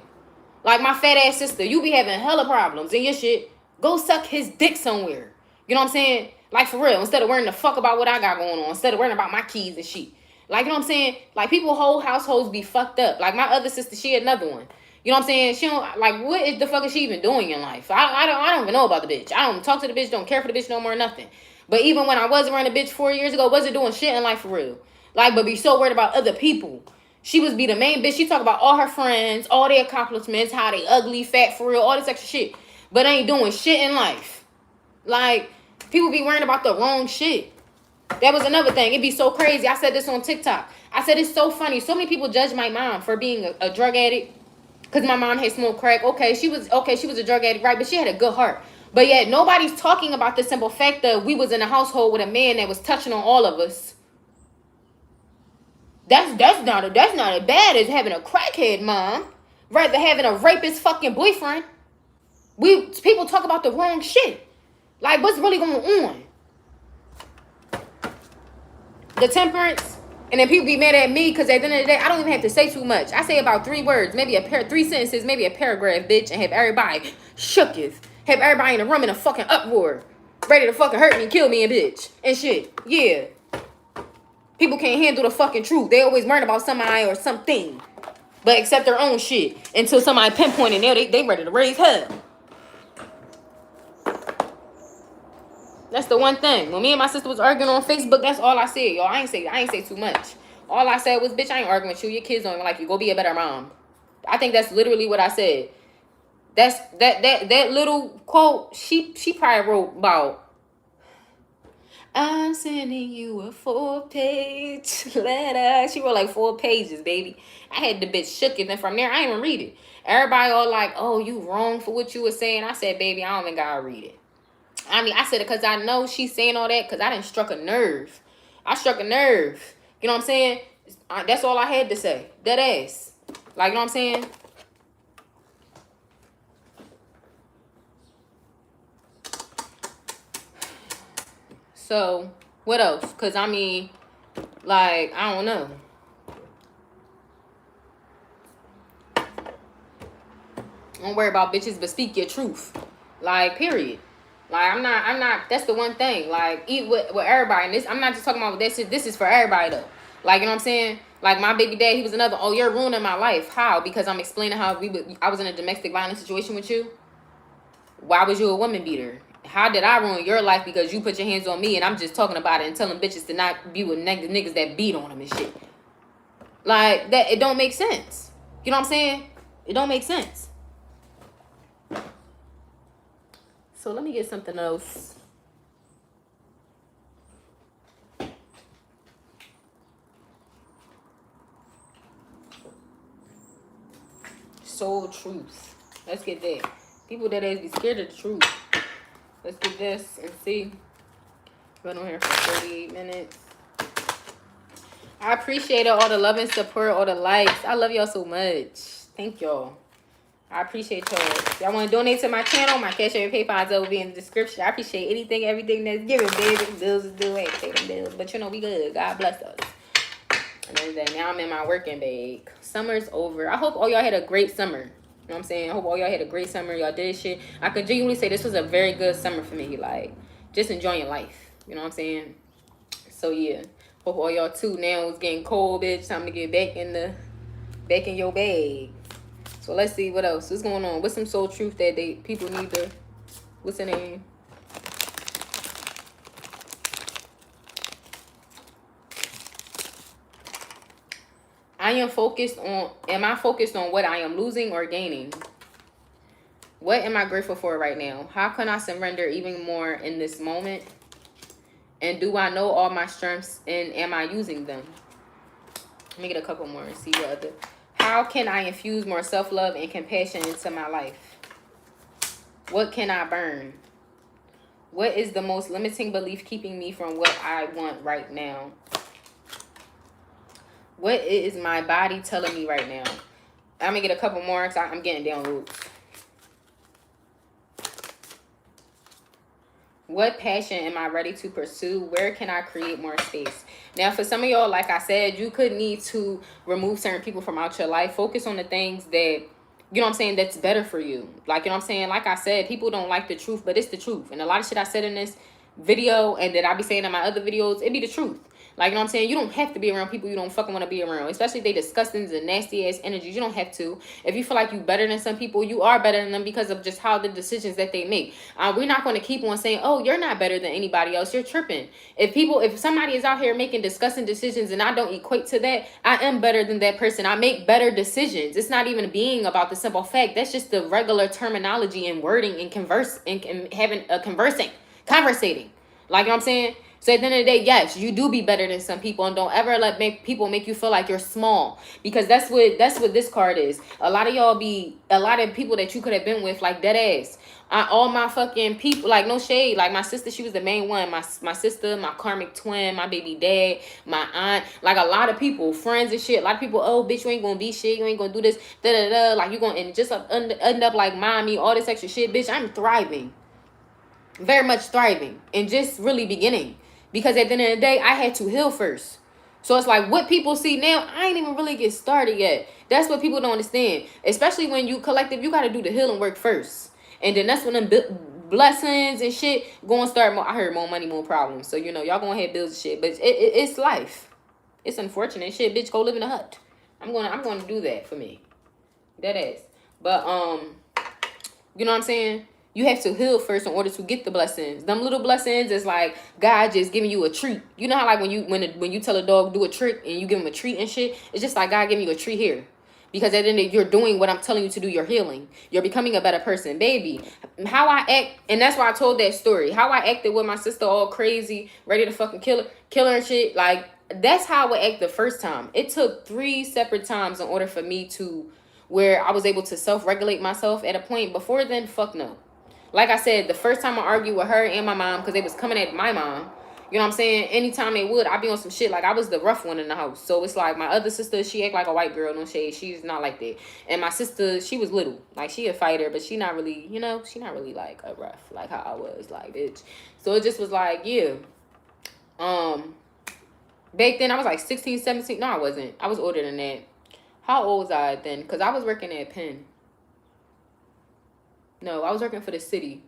Like, my fat ass sister, you be having hella problems in your shit. Go suck his dick somewhere. You know what I'm saying? Like, for real. Instead of worrying the fuck about what I got going on. Instead of worrying about my kids and shit. Like, you know what I'm saying? Like, people whole households be fucked up. Like, my other sister, she another one. You know what I'm saying? She don't, like, what is the fuck is she even doing in life? I don't even know about the bitch. I don't talk to the bitch, don't care for the bitch no more, nothing. But even when I was around the bitch 4 years ago, wasn't doing shit in life for real. Like, but be so worried about other people. She was be the main bitch. She talk about all her friends, all their accomplishments, how they ugly, fat, for real, all this extra shit. But ain't doing shit in life. Like, people be worrying about the wrong shit. That was another thing. It'd be so crazy. I said this on TikTok. I said it's so funny. So many people judge my mom for being a drug addict. Because my mom had smoked crack. Okay, she was a drug addict, right? But she had a good heart. But yet nobody's talking about the simple fact that we was in a household with a man that was touching on all of us. That's not as bad as having a crackhead mom. Rather having a rapist fucking boyfriend. People talk about the wrong shit. Like, what's really going on? The Temperance. And then people be mad at me because at the end of the day, I don't even have to say too much. I say about 3 words, maybe 3 sentences, maybe a paragraph, bitch, and have everybody shooketh. Have everybody in the room in a fucking uproar. Ready to fucking hurt me, kill me, and bitch. And shit. Yeah. People can't handle the fucking truth. They always worrying about somebody or something. But accept their own shit. Until somebody pinpoint it, now they ready to raise hell. That's the one thing. When me and my sister was arguing on Facebook, that's all I said, y'all. I ain't say too much. All I said was, bitch, I ain't arguing with you. Your kids don't even like you. Go be a better mom. I think that's literally what I said. That's that little quote, she probably wrote about, I'm sending you a 4-page letter. She wrote like 4 pages, baby. I had the bitch shook it. And from there, I didn't even read it. Everybody all like, oh, you wrong for what you were saying. I said, baby, I don't even gotta read it. I mean, I said it because I know she's saying all that because I didn't struck a nerve. I struck a nerve. You know what I'm saying? That's all I had to say. Dead ass. Like, you know what I'm saying? So, what else? Because, I mean, like, I don't know. Don't worry about bitches, but speak your truth. Like, period. Like, I'm not, that's the one thing. Like, eat with everybody. And this, I'm not just talking about this. This is for everybody, though. Like, you know what I'm saying? Like, my baby dad, he was another, oh, you're ruining my life. How? Because I'm explaining how I was in a domestic violence situation with you. Why was you a woman beater? How did I ruin your life because you put your hands on me and I'm just talking about it and telling bitches to not be with niggas that beat on them and shit? Like, that, it don't make sense. You know what I'm saying? It don't make sense. So let me get something else. Soul truth. Let's get that. People that is be scared of the truth. Let's get this and see. Been on here for 38 minutes. I appreciate all the love and support, all the likes. I love y'all so much. Thank y'all. I appreciate y'all. If y'all want to donate to my channel, my Cash App and PayPal will be in the description. I appreciate anything, everything that's given, baby. Bills is due, pay them bills. But you know, we good. God bless us. And then now I'm in my working bag. Summer's over. I hope all y'all had a great summer. You know what I'm saying? I hope all y'all had a great summer. Y'all did shit. I could genuinely say this was a very good summer for me. Like, just enjoying life. You know what I'm saying? So, yeah. Hope all y'all too. Now it's getting cold, bitch. Time to get back in your bag. So let's see what else. What's going on? What's some soul truth that people need to, what's the name? Am I focused on what I am losing or gaining? What am I grateful for right now? How can I surrender even more in this moment? And do I know all my strengths and am I using them? Let me get a couple more and see what other. How can I infuse more self-love and compassion into my life? What can I burn? What is the most limiting belief keeping me from what I want right now? What is my body telling me right now? I'm gonna get a couple more because I'm getting downloads. What passion am I ready to pursue? Where can I create more space? Now, for some of y'all, like I said, you could need to remove certain people from out your life. Focus on the things that, you know what I'm saying, that's better for you. Like, you know what I'm saying? Like I said, people don't like the truth, but it's the truth. And a lot of shit I said in this video and that I be saying in my other videos, it be the truth. Like, you know what I'm saying? You don't have to be around people you don't fucking want to be around. Especially if they disgusting and nasty ass energies. You don't have to. If you feel like you better than some people, you are better than them because of just how the decisions that they make. We're not going to keep on saying, oh, you're not better than anybody else. You're tripping. If somebody is out here making disgusting decisions and I don't equate to that, I am better than that person. I make better decisions. It's not even being about the simple fact. That's just the regular terminology and wording and having a conversating. Like, you know what I'm saying? So at the end of the day, yes, you do be better than some people, and don't ever let people make you feel like you're small, because that's what this card is. A lot of people that you could have been with, like dead ass. All my fucking people, like no shade, like my sister, she was the main one. My sister, my karmic twin, my baby dad, my aunt, like a lot of people, friends and shit. A lot of people, oh bitch, you ain't gonna be shit, you ain't gonna do this, da da da. Like you gonna and just end up like mommy, all this extra shit, bitch. I'm thriving, very much thriving, and just really beginning. Because at the end of the day, I had to heal first. So it's like what people see now, I ain't even really get started yet. That's what people don't understand. Especially when you collective, you got to do the healing work first. And then that's when them blessings and shit going to start. I heard more money, more problems. So, you know, y'all going to have bills and shit. But it's life. It's unfortunate shit. Bitch, go live in a hut. I'm going to do that for me. That ass. But, you know what I'm saying? You have to heal first in order to get the blessings. Them little blessings is like God just giving you a treat. You know how like when you tell a dog do a trick and you give him a treat and shit? It's just like God giving you a treat here. Because at the end of the day, you're doing what I'm telling you to do. You're healing. You're becoming a better person. Baby, how I act, and that's why I told that story. How I acted with my sister all crazy, ready to fucking kill her and shit. Like, that's how I would act the first time. It took 3 separate times in order for me to where I was able to self-regulate myself at a point. Before then, fuck no. Like I said, the first time I argued with her and my mom, because they was coming at my mom, you know what I'm saying? Anytime they would, I'd be on some shit. Like, I was the rough one in the house. So it's like my other sister, she act like a white girl, no shade. She's not like that. And my sister, she was little. Like, she a fighter, but she not really, you know, she not really like a rough, like how I was, like, bitch. So it just was like, yeah. Back then, I was like 16, 17. No, I wasn't. I was older than that. How old was I then? Because I was working at Penn. No, I was working for the city.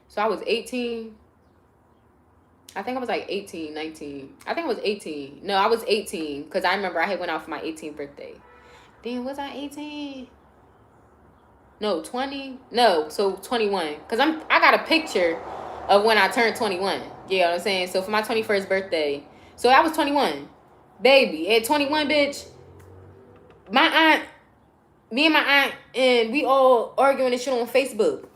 So I was 18. I think I was like 18, 19. I think I was 18. No, I was 18. Because I remember I had went out for my 18th birthday. Damn, was I 18? No, 20? No, so 21. Because I got a picture of when I turned 21. You know what I'm saying? So for my 21st birthday. So I was 21. Baby, at 21, bitch, my aunt, me and my aunt, and we all arguing this shit on Facebook.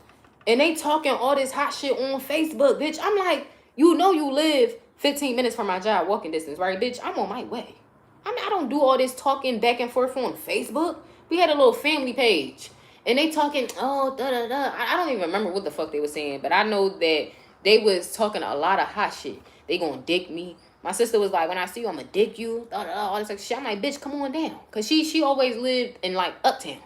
And they talking all this hot shit on Facebook, bitch. I'm like, you know you live 15 minutes from my job, walking distance, right, bitch? I'm on my way. I don't do all this talking back and forth on Facebook. We had a little family page. And they talking, oh, da-da-da. I don't even remember what the fuck they were saying. But I know that they was talking a lot of hot shit. They gonna dick me. My sister was like, when I see you, I'm gonna dick you. Da-da-da, all this like shit. I'm like, bitch, come on down. Because she always lived in, like, Uptown.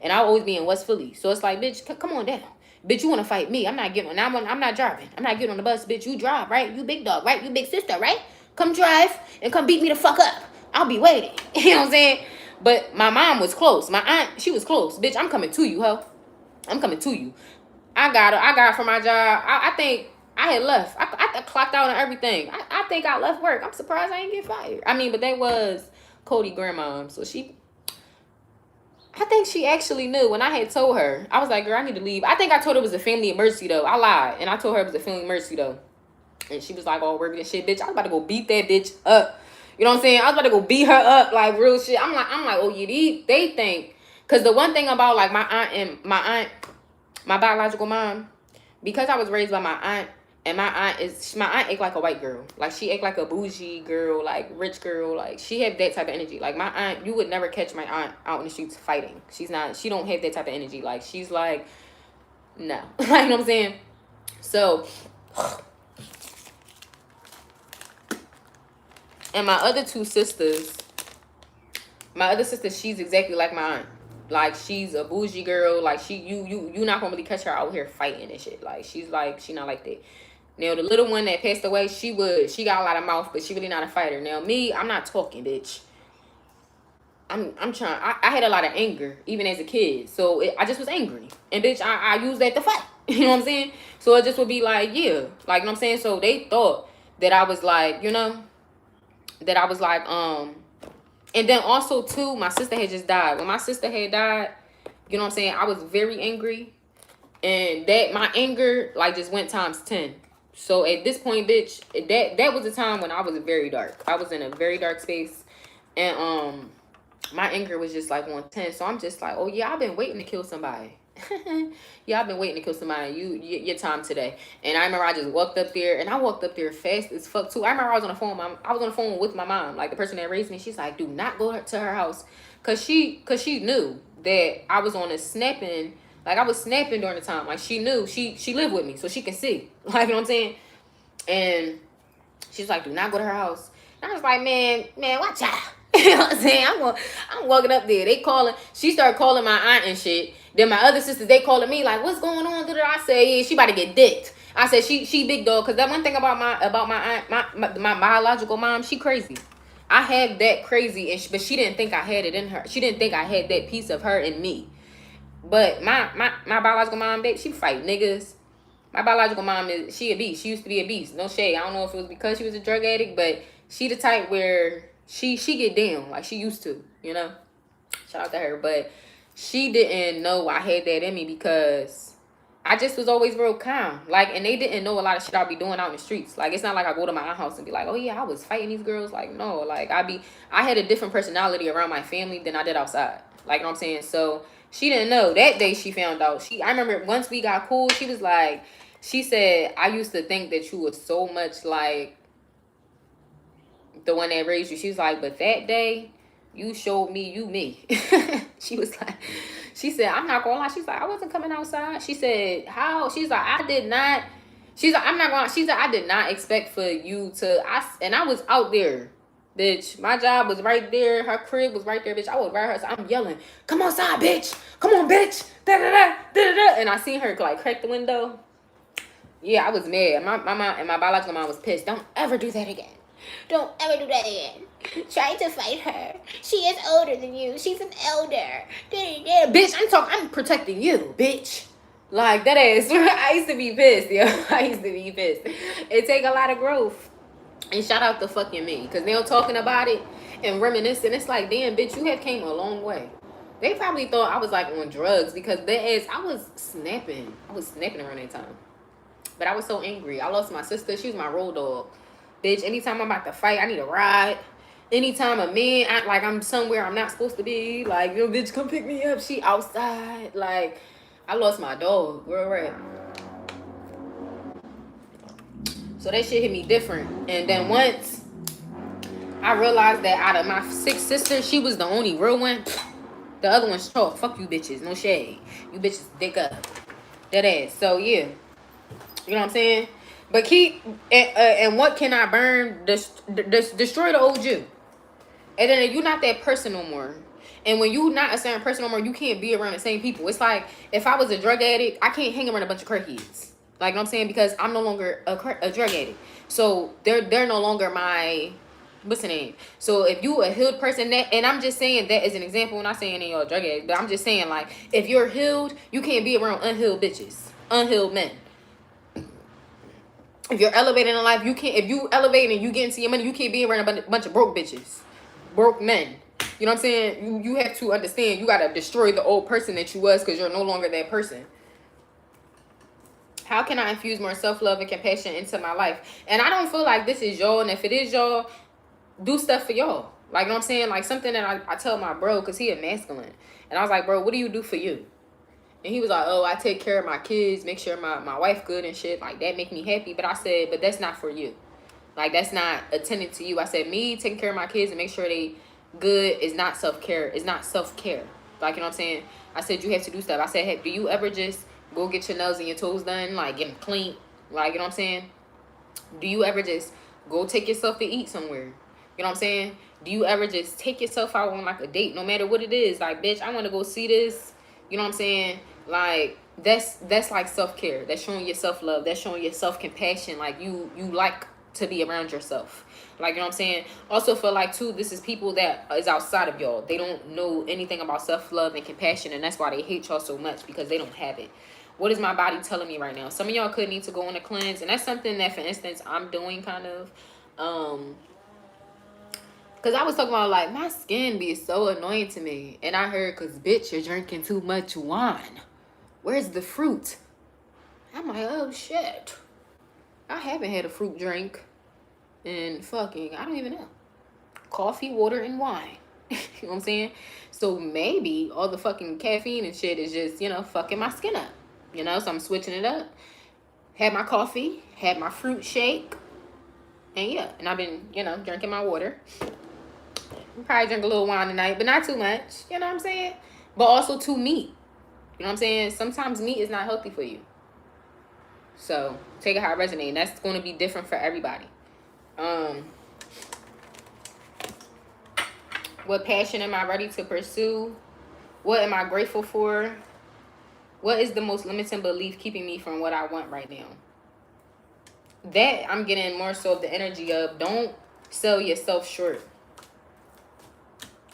And I always be in West Philly. So it's like, bitch, come on down. Bitch, you want to fight me. I'm not driving. I'm not getting on the bus. Bitch, you drive, right? You big dog, right? You big sister, right? Come drive and come beat me the fuck up. I'll be waiting. You know what I'm saying? But my mom was close. My aunt, she was close. Bitch, I'm coming to you, ho. I'm coming to you. I got her from my job. I think I had left. I clocked out and everything. I think I left work. I'm surprised I didn't get fired. I mean, but that was Cody grandma. So I think she actually knew when I had told her. I was like, girl, I need to leave. I think I told her it was a family emergency, though. I lied. And I told her it was a family emergency, though. And she was like, all worried and shit. Bitch, I was about to go beat that bitch up. You know what I'm saying? I was about to go beat her up, like, real shit. I'm like, oh, yeah, they think. Because the one thing about, like, my aunt, my biological mom, because I was raised by my aunt, and my aunt act like a white girl. Like, she act like a bougie girl, like, rich girl. Like, she have that type of energy. Like, my aunt, you would never catch my aunt out in the streets fighting. She don't have that type of energy. Like, she's like, no. Like, you know what I'm saying? So, and my other 2 sisters, My other sister, she's exactly like my aunt. Like, she's a bougie girl. Like, you not gonna really catch her out here fighting and shit. Like, she not like that. Now, the little one that passed away, she got a lot of mouth, but she really not a fighter. Now, me, I'm not talking, bitch. I'm trying. I had a lot of anger even as a kid, so I just was angry, and bitch, I used that to fight. You know what I'm saying? So it just would be like, yeah, like, you know what I'm saying. So they thought that I was like, you know, that I was like, and then also too, my sister had just died. When my sister had died, you know what I'm saying, I was very angry, and that my anger like just went times 10. So at this point, bitch, that was the time when I was very dark. I was in a very dark space, and my anger was just like on 10. So I'm just like, oh yeah, I've been waiting to kill somebody. Yeah, I've been waiting to kill somebody. Your time today. And I remember I just walked up there, and I walked up there fast as fuck too. I remember I was on the phone. I was on the phone with my mom, like the person that raised me. She's like, do not go to her house, cause she knew that I was on a snapping. Like, I was snapping during the time. Like, she knew she lived with me, so she can see. Like, you know what I'm saying? And she's like, do not go to her house. And I was like, man, watch out. You know what I'm saying? I'm walking up there. They calling. She started calling my aunt and shit. Then my other sisters, they calling me like, what's going on? I say, yeah, she about to get dicked. I said, she big dog. Cause that one thing about my aunt, my biological mom, she crazy. I have that crazy, but she didn't think I had it in her. She didn't think I had that piece of her in me. But my biological mom, babe, she fight niggas. My biological mom she a beast. She used to be a beast. No shade. I don't know if it was because she was a drug addict, but she the type where she get down like she used to, you know. Shout out to her. But she didn't know I had that in me because I just was always real calm. Like, and they didn't know a lot of shit I'd be doing out in the streets. Like, it's not like I go to my aunt's house and be like, oh yeah, I was fighting these girls. Like, no. Like, I had a different personality around my family than I did outside. Like, you know what I'm saying? So she didn't know. That day she found out. I remember once we got cool, she was like, she said, I used to think that you was so much like the one that raised you. She was like, but that day, you showed me you me. She was like, she said, I'm not gonna lie. She's like, I wasn't coming outside. She said, how? She's like, I did not. She's like, I'm not gonna. She's like, I did not expect for you to. And I was out there, bitch. My job was right there. Her crib was right there, bitch. I was right her. So I'm yelling, come outside, bitch. Come on, bitch. Da da da da da. And I seen her like crack the window. Yeah, I was mad. My mom and my biological mom was pissed. Don't ever do that again. Don't ever do that again. Try to fight her. She is older than you. She's an elder. Bitch, I'm protecting you, bitch. Like, that ass. I used to be pissed, yo. I used to be pissed. It take a lot of growth. And shout out to fucking me. Because they're talking about it and reminiscing. It's like, damn, bitch, you have came a long way. They probably thought I was like on drugs because I was snapping. I was snapping around that time. But I was so angry. I lost my sister. She was my road dog. Bitch, anytime I'm about to fight, I need a ride. Anytime a man act like I'm somewhere I'm not supposed to be, like, yo, bitch, come pick me up. She outside. Like, I lost my dog. Real rap. So that shit hit me different. And then once I realized that out of my 6 sisters, she was the only real one. The other one's chalk. Fuck you bitches. No shade. You bitches dick up. That ass. So, yeah. You know what I'm saying? But keep, and what can I burn? Destroy the old you. And then you're not that person no more. And when you're not a certain person no more, you can't be around the same people. It's like, if I was a drug addict, I can't hang around a bunch of crackheads. Like, you know what I'm saying? Because I'm no longer a drug addict. So, they're no longer my, what's the name? So, if you a healed person, and I'm just saying that as an example, I'm not saying any drug addict, but I'm just saying, like, if you're healed, you can't be around unhealed bitches. Unhealed men. If you're elevating in life, you can't. If you elevate and you get into your money, you can't be around a bunch of broke bitches, broke men. You know what I'm saying? You have to understand. You gotta destroy the old person that you was because you're no longer that person. How can I infuse more self-love and compassion into my life? And I don't feel like this is y'all. And if it is y'all, do stuff for y'all. Like, you know what I'm saying? Like something that I tell my bro because he a masculine, and I was like, bro, what do you do for you? And he was like, oh, I take care of my kids, make sure my wife good and shit. Like, that make me happy. But I said, but that's not for you. Like, that's not attending to you. I said, me taking care of my kids and make sure they good is not self-care. It's not self-care. Like, you know what I'm saying? I said, you have to do stuff. I said, hey, do you ever just go get your nails and your toes done? Like, get them clean? Like, you know what I'm saying? Do you ever just go take yourself to eat somewhere? You know what I'm saying? Do you ever just take yourself out on like a date, no matter what it is? Like, bitch, I want to go see this. You know what I'm saying? Like, that's like self-care. That's showing your self-love. That's showing your self-compassion. Like, you like to be around yourself. Like, you know what I'm saying? Also feel like, too, this is people that is outside of y'all. They don't know anything about self-love and compassion, and that's why they hate y'all so much, because they don't have it. What is my body telling me right now? Some of y'all could need to go on a cleanse, and that's something that, for instance, I'm doing kind of. Because I was talking about, like, my skin be so annoying to me. And I heard, because, bitch, you're drinking too much wine. Where's the fruit? I'm like, oh, shit. I haven't had a fruit drink in fucking, I don't even know. Coffee, water, and wine. You know what I'm saying? So maybe all the fucking caffeine and shit is just, you know, fucking my skin up. You know, so I'm switching it up. Had my coffee, had my fruit shake. And yeah, and I've been, you know, drinking my water. Probably drink a little wine tonight, but not too much. You know what I'm saying? But also too meat. You know what I'm saying? Sometimes meat is not healthy for you. So take it how it resonates. And that's going to be different for everybody. What passion am I ready to pursue? What am I grateful for? What is the most limiting belief keeping me from what I want right now? That I'm getting more so of the energy of, don't sell yourself short.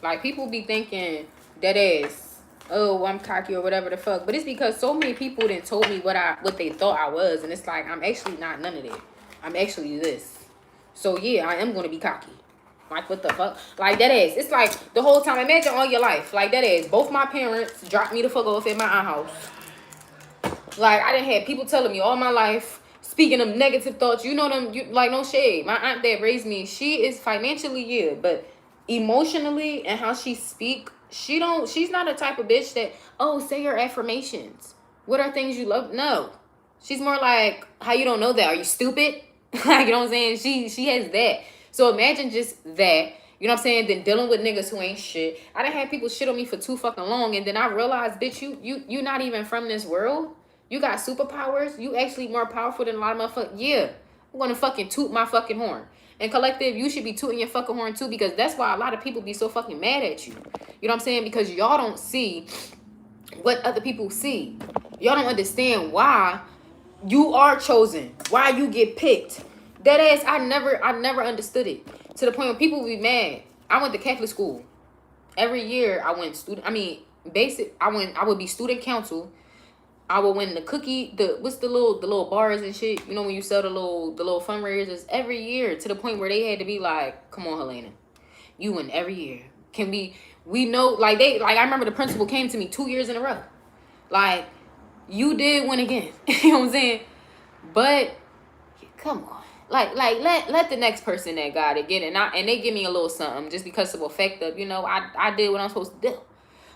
Like, people be thinking that is, oh, I'm cocky or whatever the fuck. But it's because so many people done told me what they thought I was. And it's like, I'm actually not none of that. I'm actually this. So, yeah, I am going to be cocky. Like, what the fuck? Like, that is. It's like, the whole time, imagine all your life. Like, that is. Both my parents dropped me the fuck off at my aunt house. Like, I done had people telling me all my life, speaking of negative thoughts. You know them, like, no shade. My aunt that raised me, she is financially, yeah, but emotionally and how she speak, she's not a type of bitch that, oh, say your affirmations. What are things you love? No. She's more like, how you don't know that? Are you stupid? Like, you know what I'm saying? She has that. So imagine just that. You know what I'm saying? Then dealing with niggas who ain't shit. I done had people shit on me for too fucking long, and then I realized, bitch, you not even from this world. You got superpowers. You actually more powerful than a lot of motherfuckers. Yeah. I'm gonna fucking toot my fucking horn. And collective, you should be tooting your fucking horn too, because that's why a lot of people be so fucking mad at you. You know what I'm saying? Because y'all don't see what other people see. Y'all don't understand why you are chosen, why you get picked. That ass, I never understood it. To the point where people be mad. I went to Catholic school. Every year I went I would be student council. I would win the what's the little bars and shit. You know, when you sell the little fundraisers every year, to the point where they had to be like, come on, Helena, you win every year. We know, like, I remember the principal came to me 2 years in a row. Like, you did win again. You know what I'm saying? But come on. Like let the next person that got it get it. And they give me a little something just because of effect of, you know, I did what I'm supposed to do.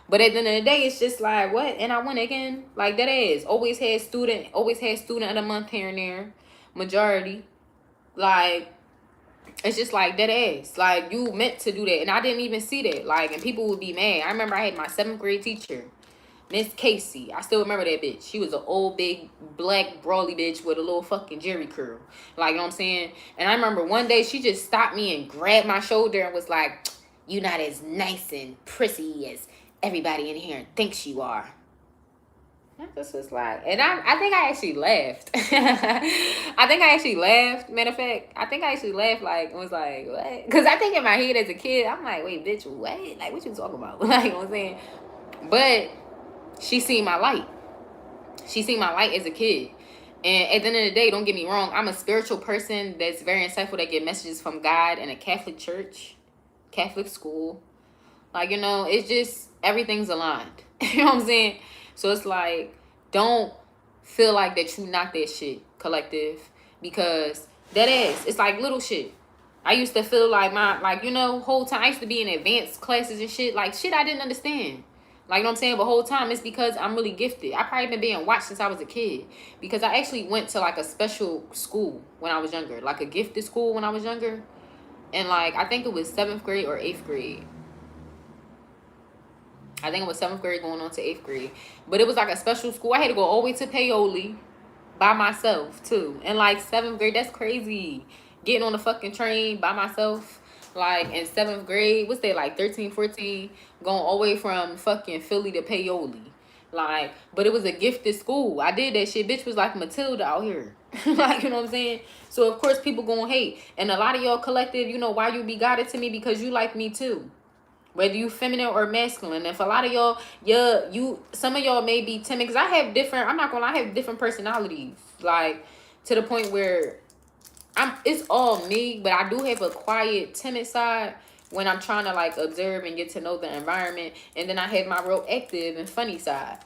But at the end of the day, it's just like, what? And I went again. Like, that is. Always had student of the month here and there. Majority. Like, it's just like, that is. Like, you meant to do that. And I didn't even see that. Like, and people would be mad. I remember I had my 7th grade teacher, Miss Casey. I still remember that bitch. She was an old, big, black, brawly bitch with a little fucking jerry curl. Like, you know what I'm saying? And I remember one day she just stopped me and grabbed my shoulder and was like, you not as nice and prissy as everybody in here thinks you are. I just was like, and I think I actually laughed. I think I actually laughed. Matter of fact, I think I actually laughed, like, and was like, what? Because I think in my head as a kid, I'm like, wait, bitch, what? Like, what you talking about? Like, you know what I'm saying? But she seen my light. She seen my light as a kid. And at the end of the day, don't get me wrong, I'm a spiritual person that's very insightful, that get messages from God in a Catholic church, Catholic school. Like, you know, it's just, everything's aligned. You know what I'm saying? So it's like, don't feel like that you knock that shit, collective. Because that is, it's like little shit. I used to feel like you know, whole time, I used to be in advanced classes and shit. Like, shit I didn't understand. Like, you know what I'm saying? But whole time, it's because I'm really gifted. I probably been being watched since I was a kid. Because I actually went to, like, a special school when I was younger. Like, a gifted school when I was younger. And, like, I think it was 7th grade or 8th grade. I think it was 7th grade going on to 8th grade. But it was like a special school. I had to go all the way to Paoli by myself, too. And, like, 7th grade, that's crazy. Getting on the fucking train by myself. like in 7th grade. What's they like 13, 14, going all the way from fucking Philly to Paoli. Like, but it was a gifted school. I did that shit. Bitch was like Matilda out here. Like, you know what I'm saying? So of course people gonna hate. And a lot of y'all collective, you know why you be guided to me? Because you like me too. Whether you feminine or masculine. If a lot of y'all, some of y'all may be timid. Because I have different, I'm not gonna lie, I have different personalities. Like, to the point where it's all me, but I do have a quiet, timid side when I'm trying to like observe and get to know the environment. And then I have my real active and funny side.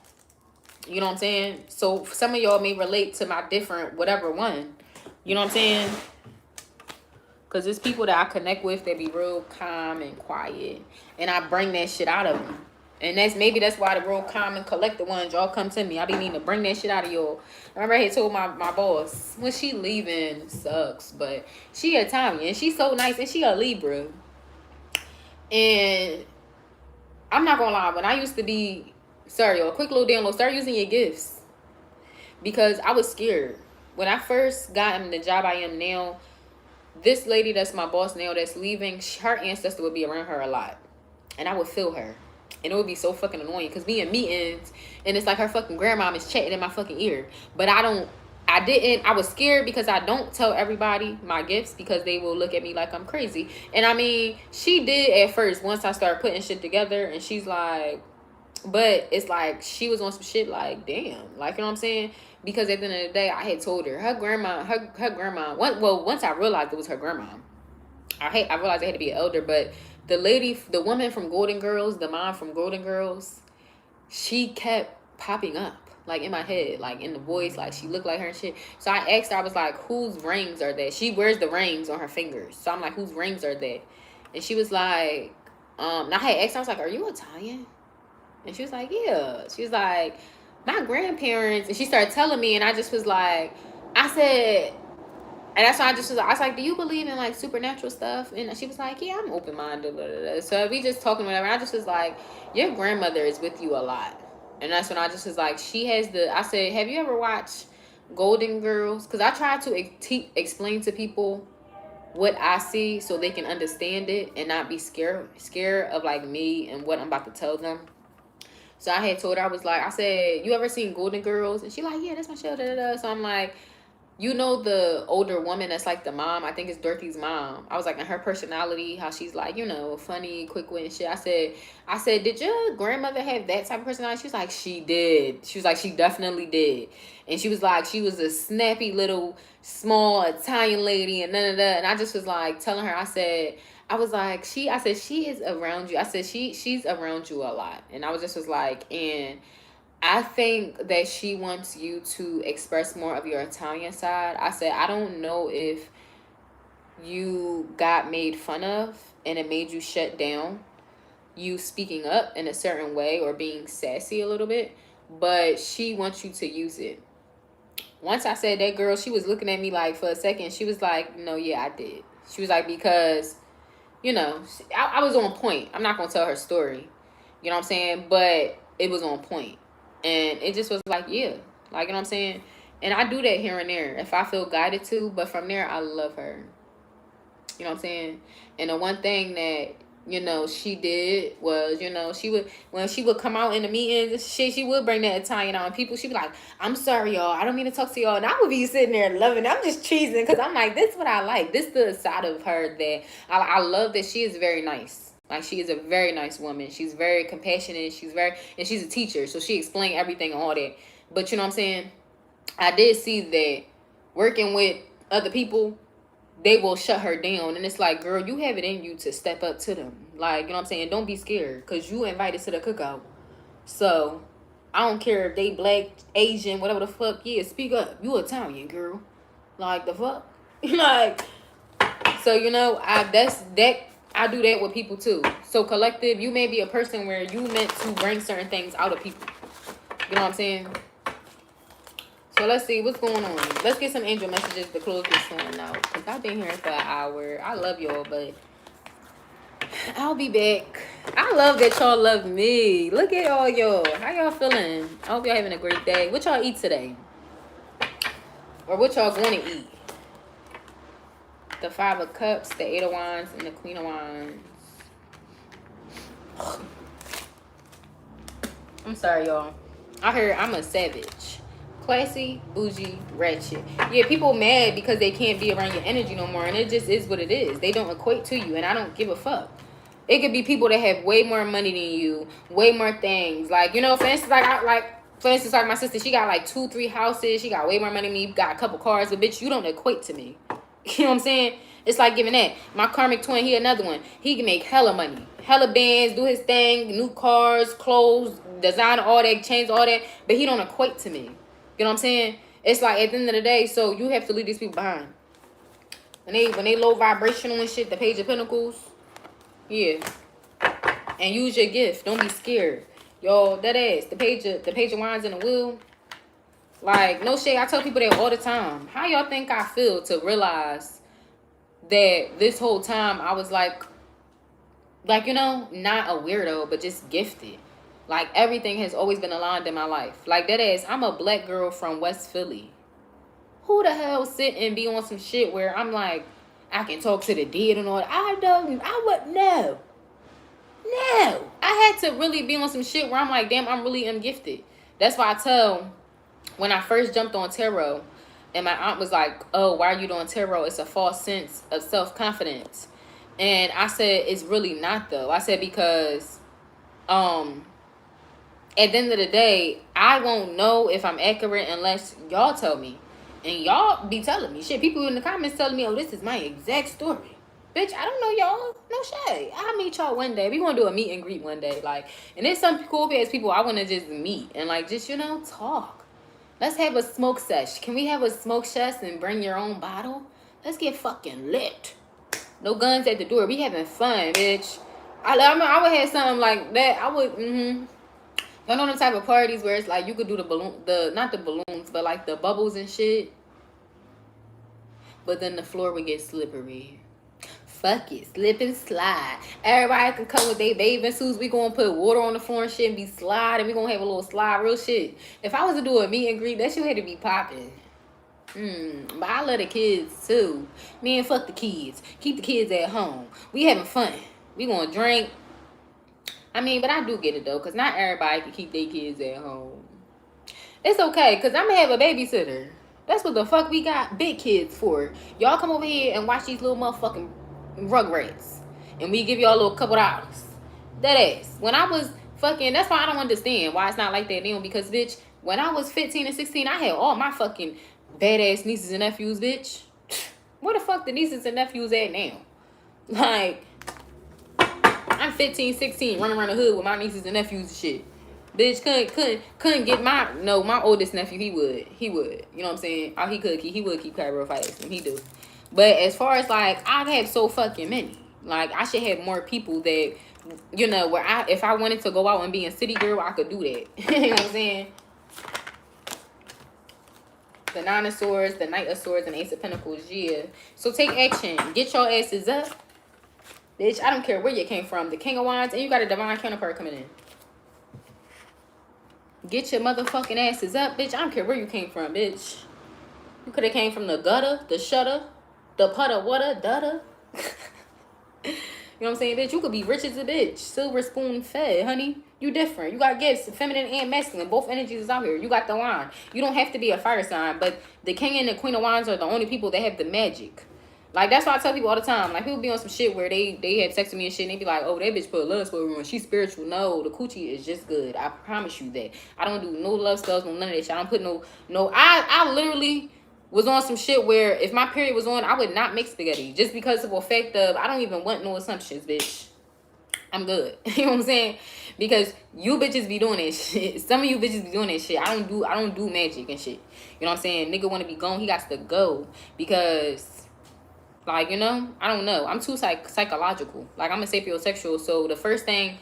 You know what I'm saying? So some of y'all may relate to my different whatever one. You know what I'm saying? Because there's people that I connect with that be real calm and quiet. And I bring that shit out of them. And that's why the real calm and collected ones, y'all come to me. I be needing to bring that shit out of y'all. I remember I had told my boss, when she leaving, sucks. But she Italian. And she's so nice. And she a Libra. And I'm not going to lie. When I used to be, sorry, y'all, quick little download. Start using your gifts. Because I was scared. When I first got in the job I am now, this lady that's my boss now that's leaving, her ancestor would be around her a lot. And I would feel her. And it would be so fucking annoying. Because we in meetings, and it's like her fucking grandmom is chatting in my fucking ear. But I was scared because I don't tell everybody my gifts because they will look at me like I'm crazy. And I mean, she did at first once I started putting shit together. And she's like, but it's like she was on some shit like, damn. Like, you know what I'm saying? Because at the end of the day, I had told her, her grandma, once I realized it was her grandma, I realized I had to be an elder, but the woman from Golden Girls, the mom from Golden Girls, she kept popping up, like, in my head, like, in the voice, like, she looked like her and shit. So I asked her, I was like, whose rings are that? She wears the rings on her fingers. So I'm like, whose rings are that? And she was like, and I had asked her, I was like, are you Italian? And she was like, yeah. She was like, my grandparents, and she started telling me, and I just was like, I said, and that's why I was like, do you believe in like supernatural stuff? And she was like, yeah, I'm open-minded. So we just talking whatever. And I just was like, your grandmother is with you a lot. And that's when I just was like, I said, have you ever watched Golden Girls? Because I try to explain to people what I see so they can understand it and not be scared of like me and what I'm about to tell them. So I had told her, I said, you ever seen Golden Girls? And she like, yeah, that's my show. So I'm like, you know the older woman that's like the mom? I think it's Dorothy's mom. I was like, in her personality, how she's like, you know, funny, quick-witted and shit. I said, did your grandmother have that type of personality? She was like, she did. She was like, she definitely did. And she was like, she was a snappy little, small Italian lady and none of that. And I just was like telling her, I said, she is around you. I said, she's around you a lot. And I was like, and I think that she wants you to express more of your Italian side. I said, I don't know if you got made fun of and it made you shut down, you speaking up in a certain way or being sassy a little bit, but she wants you to use it. Once I said that, girl, she was looking at me like for a second. She was like, no, yeah, I did. She was like, because, you know, I was on point. I'm not going to tell her story. You know what I'm saying? But it was on point. And it just was like, yeah. Like, you know what I'm saying? And I do that here and there if I feel guided to. But from there, I love her. You know what I'm saying? And the one thing that, you know, she did was, you know, when she would come out in the meetings, she would bring that Italian out. And people, she'd be like, I'm sorry, y'all. I don't mean to talk to y'all. And I would be sitting there loving it. I'm just cheesing because I'm like, this is what I like. This is the side of her that I love, that she is very nice. Like, she is a very nice woman. She's very compassionate. And she's a teacher. So she explained everything and all that. But you know what I'm saying? I did see that working with other people, they will shut her down. And it's like, girl, you have it in you to step up to them. Like, you know what I'm saying? Don't be scared because you invited to the cookout. So I don't care if they black, Asian, whatever the fuck. Yeah, speak up. You Italian, girl. Like, the fuck? Like, so, you know, I do that with people too. So collective, you may be a person where you meant to bring certain things out of people. You know what I'm saying? So let's see what's going on. Let's get some angel messages to close this one out. Because I've been here for an hour. I love y'all, but I'll be back. I love that y'all love me. Look at all y'all. How y'all feeling? I hope y'all having a great day. What y'all eat today? Or what y'all going to eat? The Five of Cups, the Eight of Wands, and the Queen of Wands. I'm sorry, y'all. I heard I'm a savage. Classy, bougie, ratchet. Yeah, people mad because they can't be around your energy no more. And it just is what it is. They don't equate to you. And I don't give a fuck. It could be people that have way more money than you. Way more things. Like, you know, for instance, like my sister, she got like 2-3 houses. She got way more money than me. Got a couple cars. But bitch, you don't equate to me. You know what I'm saying? It's like giving that. My karmic twin, he another one. He can make hella money. Hella bands, do his thing, new cars, clothes, design, all that, chains, all that. But he don't equate to me. You know what I'm saying? It's like at the end of the day, so you have to leave these people behind. When they low vibrational and shit, the Page of Pentacles, yeah. And use your gift. Don't be scared. Y'all, that ass. The page of Wands and the Wheel. Like, no shade. I tell people that all the time. How y'all think I feel to realize that this whole time I was like, you know, not a weirdo, but just gifted. Like, everything has always been aligned in my life. Like, that ass, I'm a black girl from West Philly. Who the hell sit and be on some shit where I'm like, I can talk to the dead and all that? No. I had to really be on some shit where I'm like, damn, I'm really gifted. That's why I tell, when I first jumped on tarot, and my aunt was like, oh, why are you doing tarot? It's a false sense of self-confidence. And I said, it's really not, though. I said, because at the end of the day, I won't know if I'm accurate unless y'all tell me. And y'all be telling me. Shit, people in the comments telling me, oh, this is my exact story. Bitch, I don't know y'all. No shade. I'll meet y'all one day. We gonna do a meet and greet one day. Like, and there's some cool ass people I wanna just meet and like just, you know, talk. Let's have a smoke sesh. Can we have a smoke sesh and bring your own bottle? Let's get fucking lit. No guns at the door. We having fun, bitch. I would have something like that. I would, Y'all know them type of parties where it's like you could do not the balloons, but like the bubbles and shit. But then the floor would get slippery. Fuck it, slip and slide. Everybody can come with their bathing suits. We gonna put water on the floor and shit and be sliding. We gonna have a little slide, real shit. If I was to do a meet and greet, that shit had to be popping. But I love the kids too. Man, fuck the kids. Keep the kids at home. We having fun. We gonna drink. I mean, but I do get it though, cause not everybody can keep their kids at home. It's okay, cause I'm gonna have a babysitter. That's what the fuck we got big kids for. Y'all come over here and watch these little motherfucking Rugrats, and we give y'all a little couple dollars. That ass. When I was fucking, that's why I don't understand why it's not like that now. Because bitch, when I was 15 and 16, I had all my fucking badass nieces and nephews, bitch. Where the fuck the nieces and nephews at now? Like, I'm 15, 16, running around the hood with my nieces and nephews and shit. Bitch couldn't get my oldest nephew. He would. You know what I'm saying? Oh, he would keep Cairo fights, and he do. But as far as like, I have so fucking many. Like, I should have more people that, you know, where if I wanted to go out and be a city girl, I could do that. You know what I'm saying? The Nine of Swords, the Knight of Swords, and Ace of Pentacles, yeah. So take action. Get your asses up. Bitch, I don't care where you came from. The King of Wands, and you got a divine counterpart coming in. Get your motherfucking asses up, bitch. I don't care where you came from, bitch. You could have came from the gutter, the shutter, the putter, water, dutter. You know what I'm saying, bitch? You could be rich as a bitch. Silver spoon fed, honey. You different. You got gifts, feminine and masculine. Both energies is out here. You got the wand. You don't have to be a fire sign, but the King and the Queen of Wands are the only people that have the magic. Like, that's why I tell people all the time. Like, people be on some shit where they have sex with me and shit, and they be like, oh, that bitch put love spell on. She's spiritual. No, the coochie is just good. I promise you that. I don't do no love spells, no none of that shit. I don't put no. I literally was on some shit where if my period was on, I would not make spaghetti. Just because of the fact of, I don't even want no assumptions, bitch. I'm good. You know what I'm saying? Because you bitches be doing that shit. Some of you bitches be doing that shit. I don't do magic and shit. You know what I'm saying? Nigga want to be gone. He got to go. Because, like, you know, I don't know. I'm too psychological. Like, I'm a sapiosexual. So the first thing,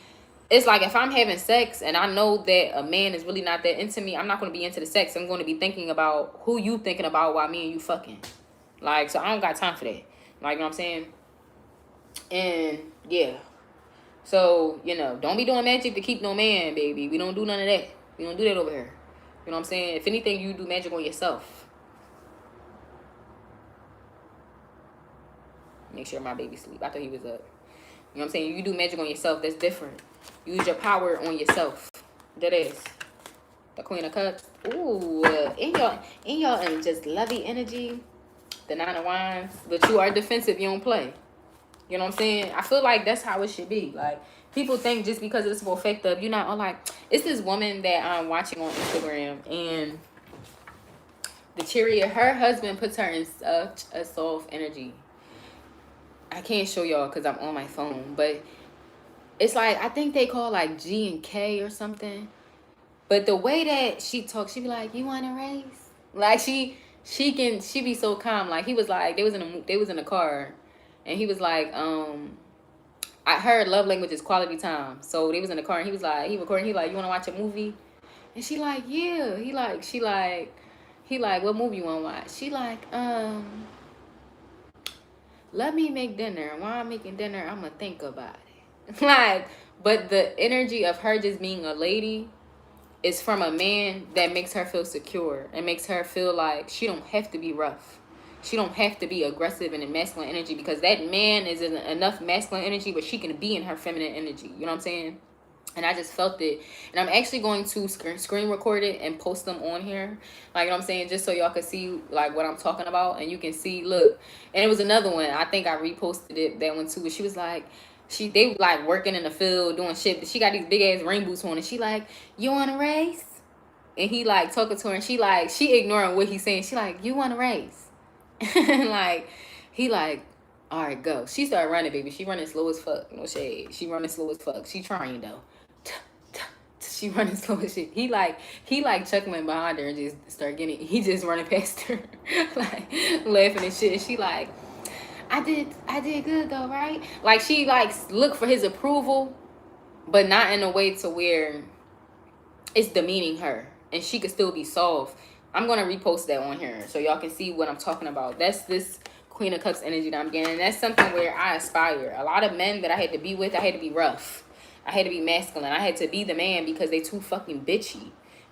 it's like if I'm having sex and I know that a man is really not that into me, I'm not going to be into the sex. I'm going to be thinking about who you thinking about while me and you fucking. Like, so I don't got time for that. Like, you know what I'm saying? And, yeah. So, you know, don't be doing magic to keep no man, baby. We don't do none of that. We don't do that over here. You know what I'm saying? If anything, you do magic on yourself. make sure my baby sleep. I thought he was up. You know what I'm saying? You do magic on yourself. That's different. Use your power on yourself. That is. The Queen of Cups. Ooh, in your just lovey energy. The Nine of Wands. But you are defensive. You don't play. You know what I'm saying? I feel like that's how it should be. Like, people think just because it's will affect up, you're not like, it's this woman that I'm watching on Instagram, and the Chariot, her husband puts her in such a soft energy. I can't show y'all because I'm on my phone, but it's like, I think they call like G and K or something. But the way that she talks, she be like, "You want to race?" Like she be so calm. Like he was like, they was in the car, and he was like, I heard love language is quality time. So they was in the car, and he was like, he recording. He like, "You want to watch a movie?" And she like, "Yeah." He like, "What movie you want to watch?" She like, "Let me make dinner. While I'm making dinner, I'm gonna think about it." Like, but the energy of her just being a lady is from a man that makes her feel secure and makes her feel like she don't have to be rough. She don't have to be aggressive and in masculine energy, because that man is in enough masculine energy where she can be in her feminine energy. You know what I'm saying? And I just felt it. And I'm actually going to screen record it and post them on here. Like, you know what I'm saying? Just so y'all can see, like, what I'm talking about. And you can see, look. And it was another one. I think I reposted it, that one too. But she was like, they like working in the field doing shit. But she got these big ass rain boots on. And she like, "You want to race?" And he like talking to her. And she ignoring what he's saying. She like, "You want to race?" And like, he like, "All right, go." She started running, baby. She running slow as fuck. No shade. She running slow as fuck. She trying though. She running slow as shit. He like chuckling behind her and just start getting. He just running past her, like laughing and shit. She like, I did good though, right? Like she like look for his approval, but not in a way to where it's demeaning her, and she could still be soft. I'm gonna repost that on here so y'all can see what I'm talking about. That's this Queen of Cups energy that I'm getting. And that's something where I aspire. A lot of men that I had to be with, I had to be rough. I had to be masculine. I had to be the man because they too fucking bitchy.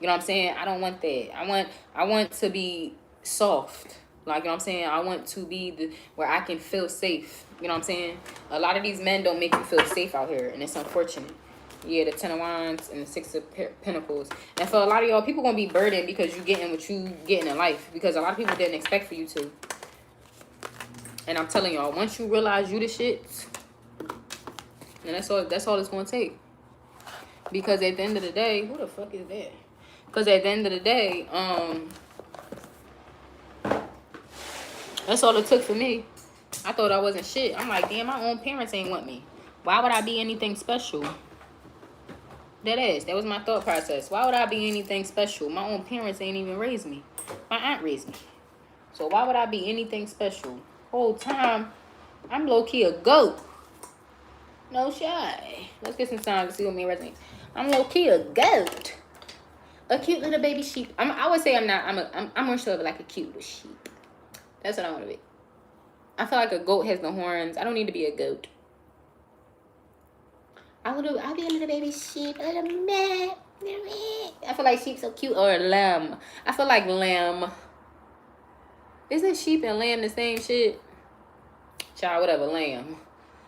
You know what I'm saying? I don't want that. I want to be soft. Like, you know what I'm saying? I want to be where I can feel safe. You know what I'm saying? A lot of these men don't make you feel safe out here, and it's unfortunate. Yeah, the Ten of Wands and the Six of Pentacles. And for a lot of y'all, people gonna be burdened because you getting what you getting in life. Because a lot of people didn't expect for you to. And I'm telling y'all, once you realize you the shit, and that's all it's gonna take. Because at the end of the day, who the fuck is that? Because at the end of the day, that's all it took for me. I thought I wasn't shit. I'm like, damn, my own parents ain't want me. Why would I be anything special? That was my thought process. Why would I be anything special? My own parents ain't even raised me. My aunt raised me. So why would I be anything special? Whole time, I'm low-key a goat. No shy. Let's get some sound to see what me resonates. I'm low-key a goat. A cute little baby sheep. I would say I'm not. I'm more so like a cute little sheep. That's what I want to be. I feel like a goat has the horns. I don't need to be a goat. I'll be a little baby sheep. A little man. I feel like sheep's so cute. Or a lamb. I feel like lamb. Isn't sheep and lamb the same shit? Child, whatever, lamb.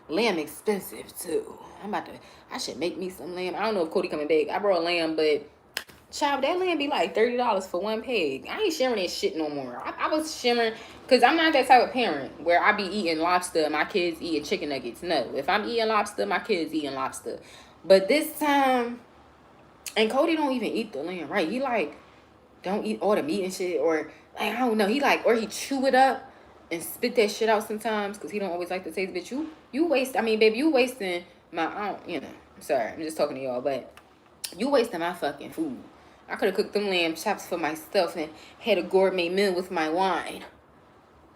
Lamb expensive too. I should make me some lamb. I don't know if Cody coming back. I brought lamb, but child, that lamb be like $30 for one pig. I ain't sharing that shit no more. I was sharing, because I'm not that type of parent where I be eating lobster and my kids eating chicken nuggets. No, if I'm eating lobster, my kids eating lobster. But this time, and Cody don't even eat the lamb, right? He like, don't eat all the meat and shit, or like, I don't know. He like, or he chew it up and spit that shit out sometimes because he don't always like the taste. Bitch, you wasting my, I'm sorry, I'm just talking to y'all, but you wasting my fucking food. I could have cooked them lamb chops for myself and had a gourmet meal with my wine.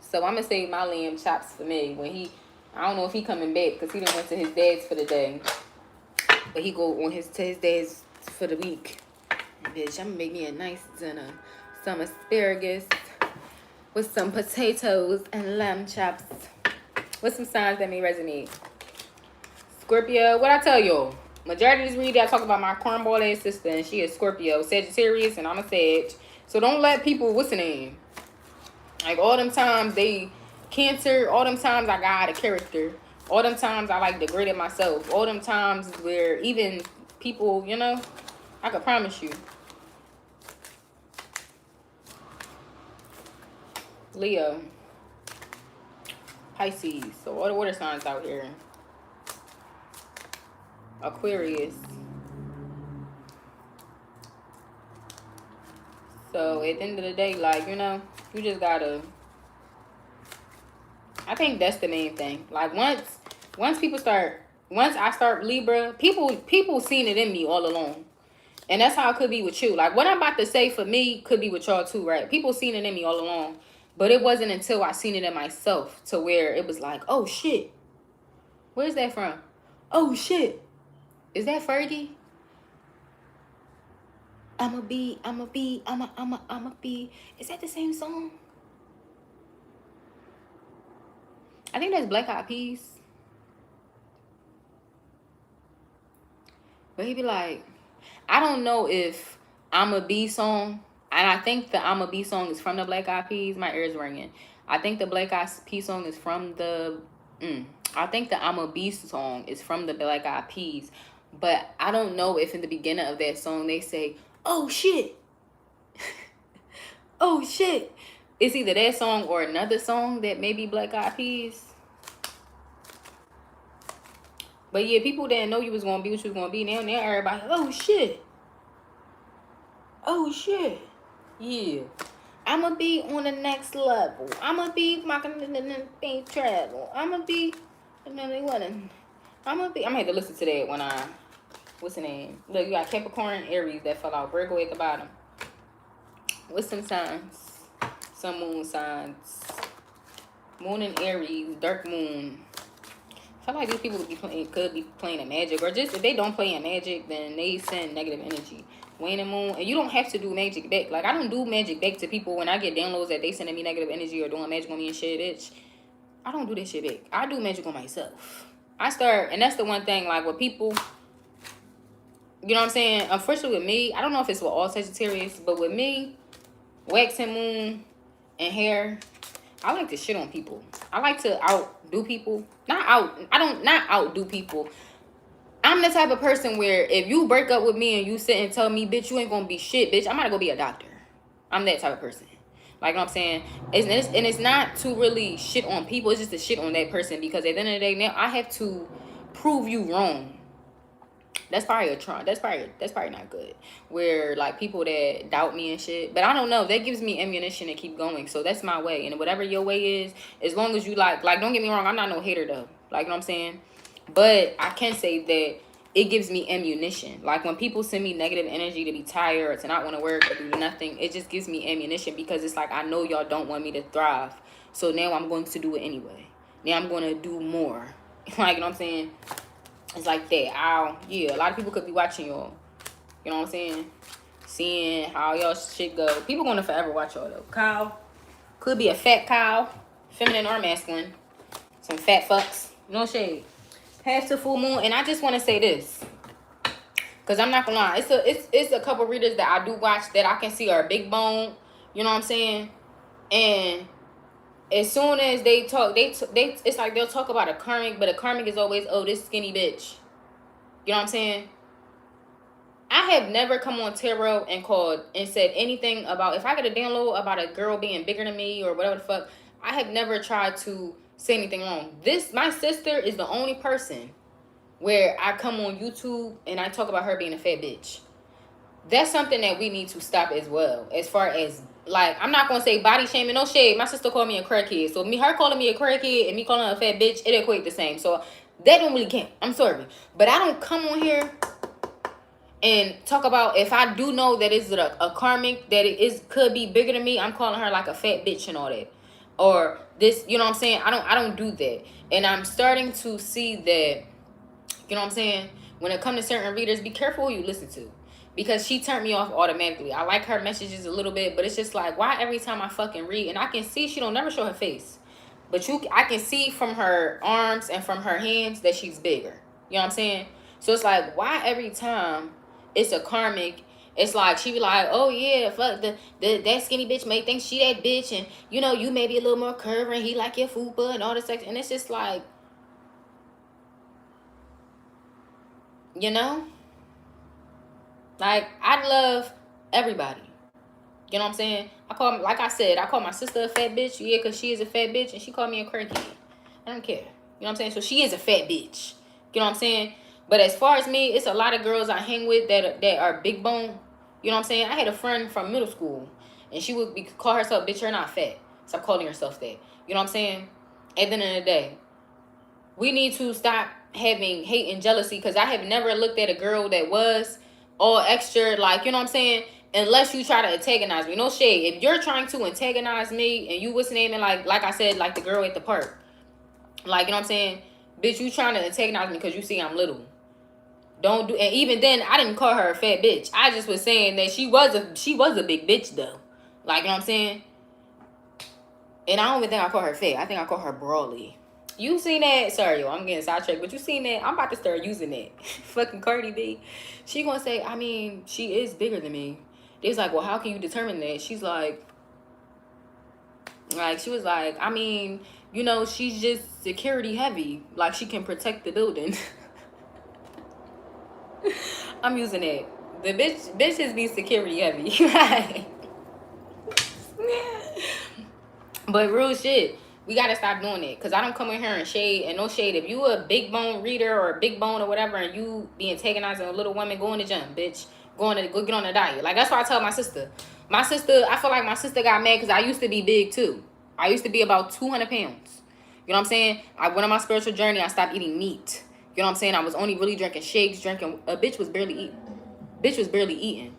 So I'm going to save my lamb chops for me when I don't know if he coming back because he done went to his dad's for the day. But he go to his dad's for the week. Bitch, I'm going to make me a nice dinner. Some asparagus with some potatoes and lamb chops. What's some signs that may resonate? Scorpio, what I tell y'all? Majority of this read, I talk about my cornball ass sister, and she is Scorpio, Sagittarius, and I'm a Sag. So don't let people, what's the name? Like all them times they Cancer, all them times I got out of character. All them times I like degraded myself. All them times where even people, you know, I can promise you. Leo. Pisces. So all the water signs out here. Aquarius. So at the end of the day, like, you know, you just gotta, I think that's the main thing. Like once I start Libra, people seen it in me all along. And that's how it could be with you. Like what I'm about to say for me could be with y'all too, right? People seen it in me all along. But it wasn't until I seen it in myself to where it was like, oh shit. Where's that from? Oh shit. Is that Fergie? I'ma be. Is that the same song? I think that's Black Eyed Peas. But he be like, I don't know if I'ma Be song, and I think the I'ma Be song is from the Black Eyed Peas. My ears ringing. I think the Black Eyed Peas song is from the, I think the I'ma Be song is from the Black Eyed Peas. But I don't know if in the beginning of that song they say, oh shit. Oh shit. It's either that song or another song that may be Black Eyed Peas. But yeah, people didn't know you was gonna be what you was gonna be. Now everybody, oh shit. Oh shit. Yeah. I'ma be on the next level. I'ma be making travel. I'ma be I'm gonna have to listen to that when I, what's the name? Look, you got Capricorn, Aries that fell out. Virgo at the bottom. What's some signs? Some moon signs. Moon in Aries, dark moon. I feel like these people could be playing a magic, or just if they don't play in magic, then they send negative energy. Waning and moon, and you don't have to do magic back. Like I don't do magic back to people when I get downloads that they sending me negative energy or doing magic on me and shit, bitch. I don't do that shit back. I do magic on myself. And that's the one thing, like with people, you know what I'm saying? Unfortunately with me, I don't know if it's with all Sagittarius, but with me, waxing moon and hair, I like to shit on people. I like to outdo people. Not outdo people. I'm the type of person where if you break up with me and you sit and tell me, bitch, you ain't gonna be shit, bitch, I'm gonna go be a doctor. I'm that type of person. Like what I'm saying? It's not to really shit on people. It's just to shit on that person. Because at the end of the day, now I have to prove you wrong. That's probably that's probably not good. Where like people that doubt me and shit. But I don't know. That gives me ammunition to keep going. So that's my way. And whatever your way is, as long as you like don't get me wrong, I'm not no hater though. Like you know what I'm saying? But I can say that it gives me ammunition. Like when people send me negative energy to be tired or to not want to work or do nothing, it just gives me ammunition because it's like I know y'all don't want me to thrive. So now I'm going to do it anyway. Now I'm going to do more. Like, you know what I'm saying? It's like that. A lot of people could be watching y'all. You know what I'm saying? Seeing how y'all shit go. People going to forever watch y'all though. Cow. Could be a fat cow. Feminine or masculine. Some fat fucks. No shade. Half to full moon. And I just want to say this. Because I'm not going to lie. It's a couple readers that I do watch that I can see are big bone. You know what I'm saying? And as soon as they talk, it's like they'll talk about a karmic, but a karmic is always, oh, this skinny bitch. You know what I'm saying? I have never come on tarot and called and said anything about, if I get a download about a girl being bigger than me or whatever the fuck, I have never tried to say anything wrong. My sister is the only person where I come on YouTube and I talk about her being a fat bitch. That's something that we need to stop as well. As far as, like, I'm not going to say body shaming, no shade. My sister called me a crackhead. So her calling me a crackhead and me calling her a fat bitch, it equate the same. So that don't really count. I'm sorry. But I don't come on here and talk about, if I do know that it's a karmic, that could be bigger than me, I'm calling her like a fat bitch and all that. Or this, you know what I'm saying? I don't do that. And I'm starting to see that, you know what I'm saying? When it comes to certain readers, be careful who you listen to. Because she turned me off automatically. I like her messages a little bit, but it's just like, why every time I fucking read, and I can see she don't never show her face, but I can see from her arms and from her hands that she's bigger. You know what I'm saying? So it's like, why every time it's a karmic It's like she be like, oh yeah, fuck that skinny bitch may think she that bitch, and you know you may be a little more curvy, and he like your fupa and all this sex, and it's just like, you know, like I love everybody. You know what I'm saying? Like I said, I call my sister a fat bitch, yeah, cause she is a fat bitch, and she called me a crackhead. I don't care. You know what I'm saying? So she is a fat bitch. You know what I'm saying? But as far as me, it's a lot of girls I hang with that are big bone. You know what I'm saying? I had a friend from middle school, and she would call herself, bitch, you're not fat. Stop calling yourself that. You know what I'm saying? At the end of the day, we need to stop having hate and jealousy, because I have never looked at a girl that was all extra, like, you know what I'm saying? Unless you try to antagonize me. No shade. If you're trying to antagonize me and you was naming, like I said, like the girl at the park. Like, you know what I'm saying? Bitch, you trying to antagonize me because you see I'm little. Don't do, and even then, I didn't call her a fat bitch. I just was saying that she was a big bitch though. Like, you know what I'm saying? And I don't even think I call her fat. I think I call her broadly. You seen that? Sorry, yo, I'm getting sidetracked. But you seen that? I'm about to start using that. Fucking Cardi B. She gonna say, I mean, she is bigger than me. It's like, well, how can you determine that? She's like, she was like, I mean, you know, she's just security heavy. Like, she can protect the building. I'm using it. The bitches be security heavy. But real shit, we gotta stop doing it. Cause I don't come in here and shade, and no shade. If you a big bone reader or a big bone or whatever, and you be antagonizing a little woman, go in the gym, bitch. Go get on a diet. Like, that's what I tell my sister. My sister, I feel like my sister got mad because I used to be big too. I used to be about 200 pounds. You know what I'm saying? I went on my spiritual journey. I stopped eating meat. You know what I'm saying? I was only really drinking shakes, a bitch was barely eating. Bitch was barely eating.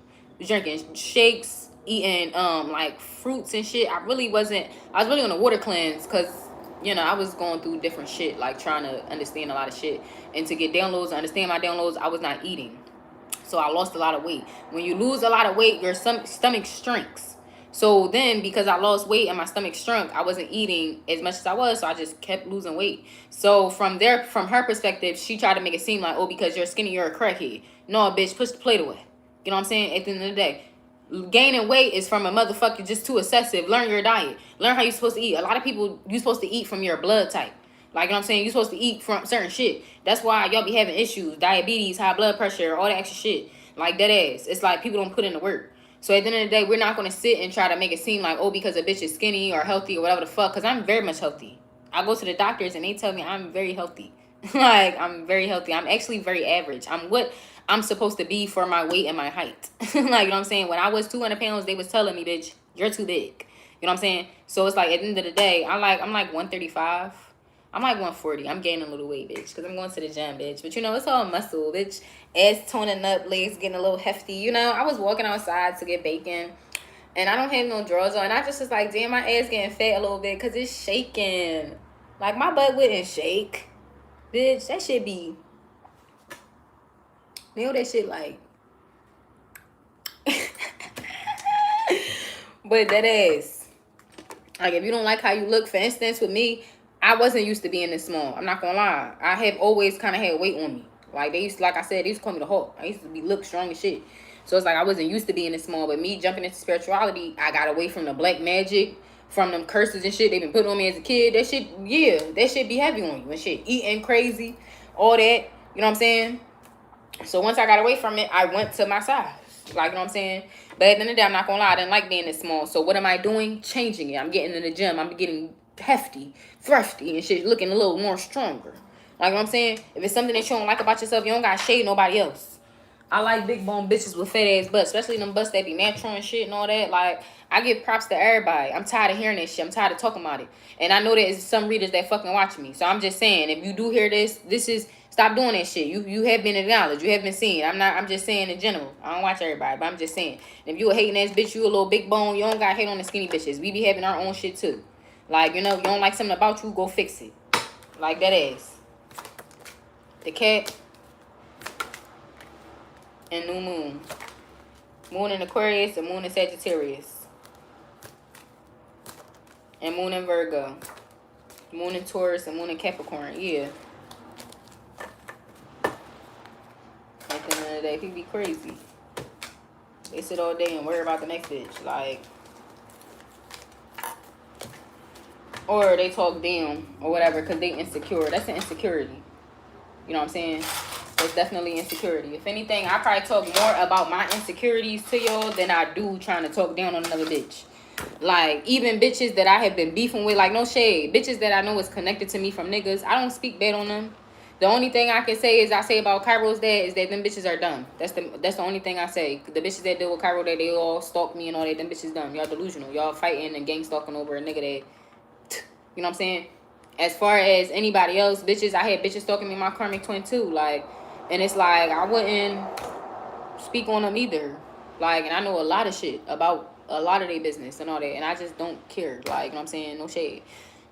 Drinking shakes, eating like fruits and shit. I was really on a water cleanse, because you know I was going through different shit, like trying to understand a lot of shit, and to get downloads, understand my downloads, I was not eating. So I lost a lot of weight. When you lose a lot of weight, your stomach shrinks. So then, because I lost weight and my stomach shrunk, I wasn't eating as much as I was, so I just kept losing weight. So from her perspective, she tried to make it seem like, oh, because you're skinny, you're a crackhead. No, bitch, push the plate away. You know what I'm saying? At the end of the day, gaining weight is from a motherfucker just too excessive. Learn your diet. Learn how you're supposed to eat. A lot of people, you're supposed to eat from your blood type. Like, you know what I'm saying? You're supposed to eat from certain shit. That's why y'all be having issues. Diabetes, high blood pressure, all that extra shit. Like, that ass. It's like people don't put in the work. So at the end of the day, we're not going to sit and try to make it seem like, oh, because a bitch is skinny or healthy or whatever the fuck. Because I'm very much healthy. I go to the doctors and they tell me I'm very healthy. Like, I'm very healthy. I'm actually very average. I'm what I'm supposed to be for my weight and my height. Like, you know what I'm saying? When I was 200 pounds, they was telling me, bitch, you're too big. You know what I'm saying? So it's like, at the end of the day, I'm like 135. I'm like 140. I'm gaining a little weight, bitch, because I'm going to the gym, bitch. But, you know, it's all muscle, bitch. Ass toning up, legs getting a little hefty. You know, I was walking outside to get bacon, and I don't have no drawers on. And I just was like, damn, my ass getting fat a little bit because it's shaking. Like, my butt wouldn't shake. Bitch, that shit be... You know that shit, like... But that ass... Like, if you don't like how you look, for instance, with me... I wasn't used to being this small. I'm not gonna lie. I have always kind of had weight on me. Like, like I said, they used to call me the Hulk. I used to look strong as shit. So it's like I wasn't used to being this small. But me jumping into spirituality, I got away from the black magic, from them curses and shit they been putting on me as a kid. That shit, yeah, that shit be heavy on you and shit. Eating crazy, all that. You know what I'm saying? So once I got away from it, I went to my size. Like, you know what I'm saying? But at the end of the day, I'm not gonna lie, I didn't like being this small. So what am I doing? Changing it. I'm getting in the gym. I'm getting hefty, thrifty, and shit, looking a little more stronger. Like, you know what I'm saying? If it's something that you don't like about yourself, you don't gotta shade nobody else. I like big bone bitches with fat ass butts, especially them butts that be natural and shit and all that. Like, I give props to everybody. I'm tired of hearing this shit. I'm tired of talking about it. And I know there's some readers that fucking watch me. So I'm just saying, if you do hear this, stop doing that shit. You have been acknowledged. You have been seen. I'm just saying in general. I don't watch everybody, but I'm just saying. If you a hating ass bitch, you a little big bone, you don't got hate on the skinny bitches. We be having our own shit too. Like, you know, you don't like something about you, go fix it. Like that ass. The cat. And new moon. Moon in Aquarius and moon in Sagittarius. And moon in Virgo. Moon in Taurus and moon in Capricorn. Yeah. At the end of the day, people be crazy. They sit all day and worry about the next bitch. Like, or they talk down or whatever because they insecure. That's an insecurity. You know what I'm saying? It's definitely insecurity. If anything, I probably talk more about my insecurities to y'all than I do trying to talk down on another bitch. Like, even bitches that I have been beefing with, like, no shade. Bitches that I know is connected to me from niggas, I don't speak bad on them. The only thing I can say is I say about Cairo's dad is that them bitches are dumb. That's the only thing I say. The bitches that deal with Cairo, that they all stalk me and all that, them bitches dumb. Y'all delusional. Y'all fighting and gang stalking over a nigga that, you know what I'm saying? As far as anybody else, bitches, I had bitches stalking me, my karmic twin too. Like, and it's like, I wouldn't speak on them either. Like, and I know a lot of shit about a lot of their business and all that, and I just don't care. Like, you know what I'm saying? No shade.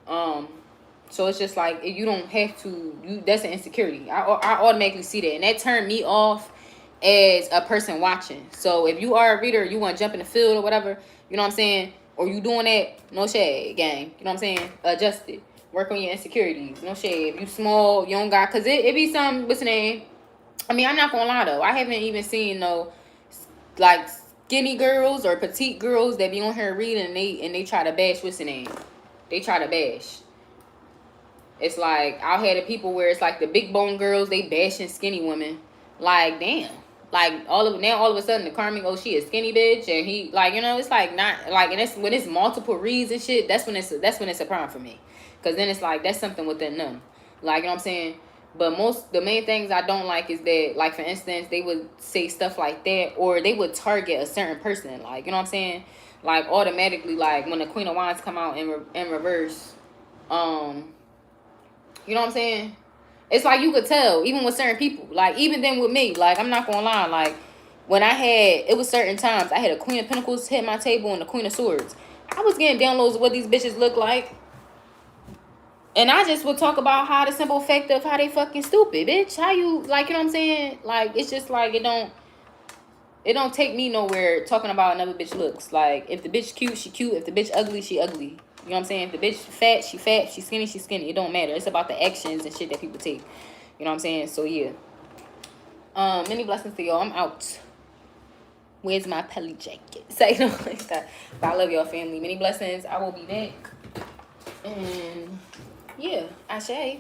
So it's just like, you don't have to, that's an insecurity. I automatically see that, and that turned me off as a person watching. So if you are a reader, you want to jump in the field or whatever, you know what I'm saying? Or you doing that, no shade, gang. You know what I'm saying? Adjust it. Work on your insecurities. No shade. If you small, you don't got, because it be some, what's the name? I mean, I'm not gonna lie though. I haven't even seen no like skinny girls or petite girls that be on here reading and they try to bash what's the name. They try to bash. It's like I'll have the people where it's like the big bone girls, they bashing skinny women. Like, damn. Like all of a sudden the Carmen, oh, she a skinny bitch, and he, like, you know, it's like not like, and it's when it's multiple reads and shit, that's when it's a problem for me. Cause then it's like that's something within them. Like, you know what I'm saying? But the main things I don't like is that, like, for instance, they would say stuff like that, or they would target a certain person. Like, you know what I'm saying? Like, automatically, like, when the Queen of Wands come out in reverse, you know what I'm saying? It's like you could tell, even with certain people. Like, even then with me, like, I'm not gonna lie, like, when it was certain times, I had a Queen of Pentacles hit my table and a Queen of Swords. I was getting downloads of what these bitches look like. And I just would talk about how the simple fact of how they fucking stupid, bitch. How you, like, you know what I'm saying? Like, it's just like, it don't take me nowhere talking about another bitch looks. Like, if the bitch cute, she cute. If the bitch ugly, she ugly. You know what I'm saying? If the bitch fat, she fat. She skinny, she skinny. It don't matter. It's about the actions and shit that people take. You know what I'm saying? So, yeah. Many blessings to y'all. I'm out. Where's my pelly jacket? Say no like that. But I love y'all, family. Many blessings. I will be back. And yeah, Ashe.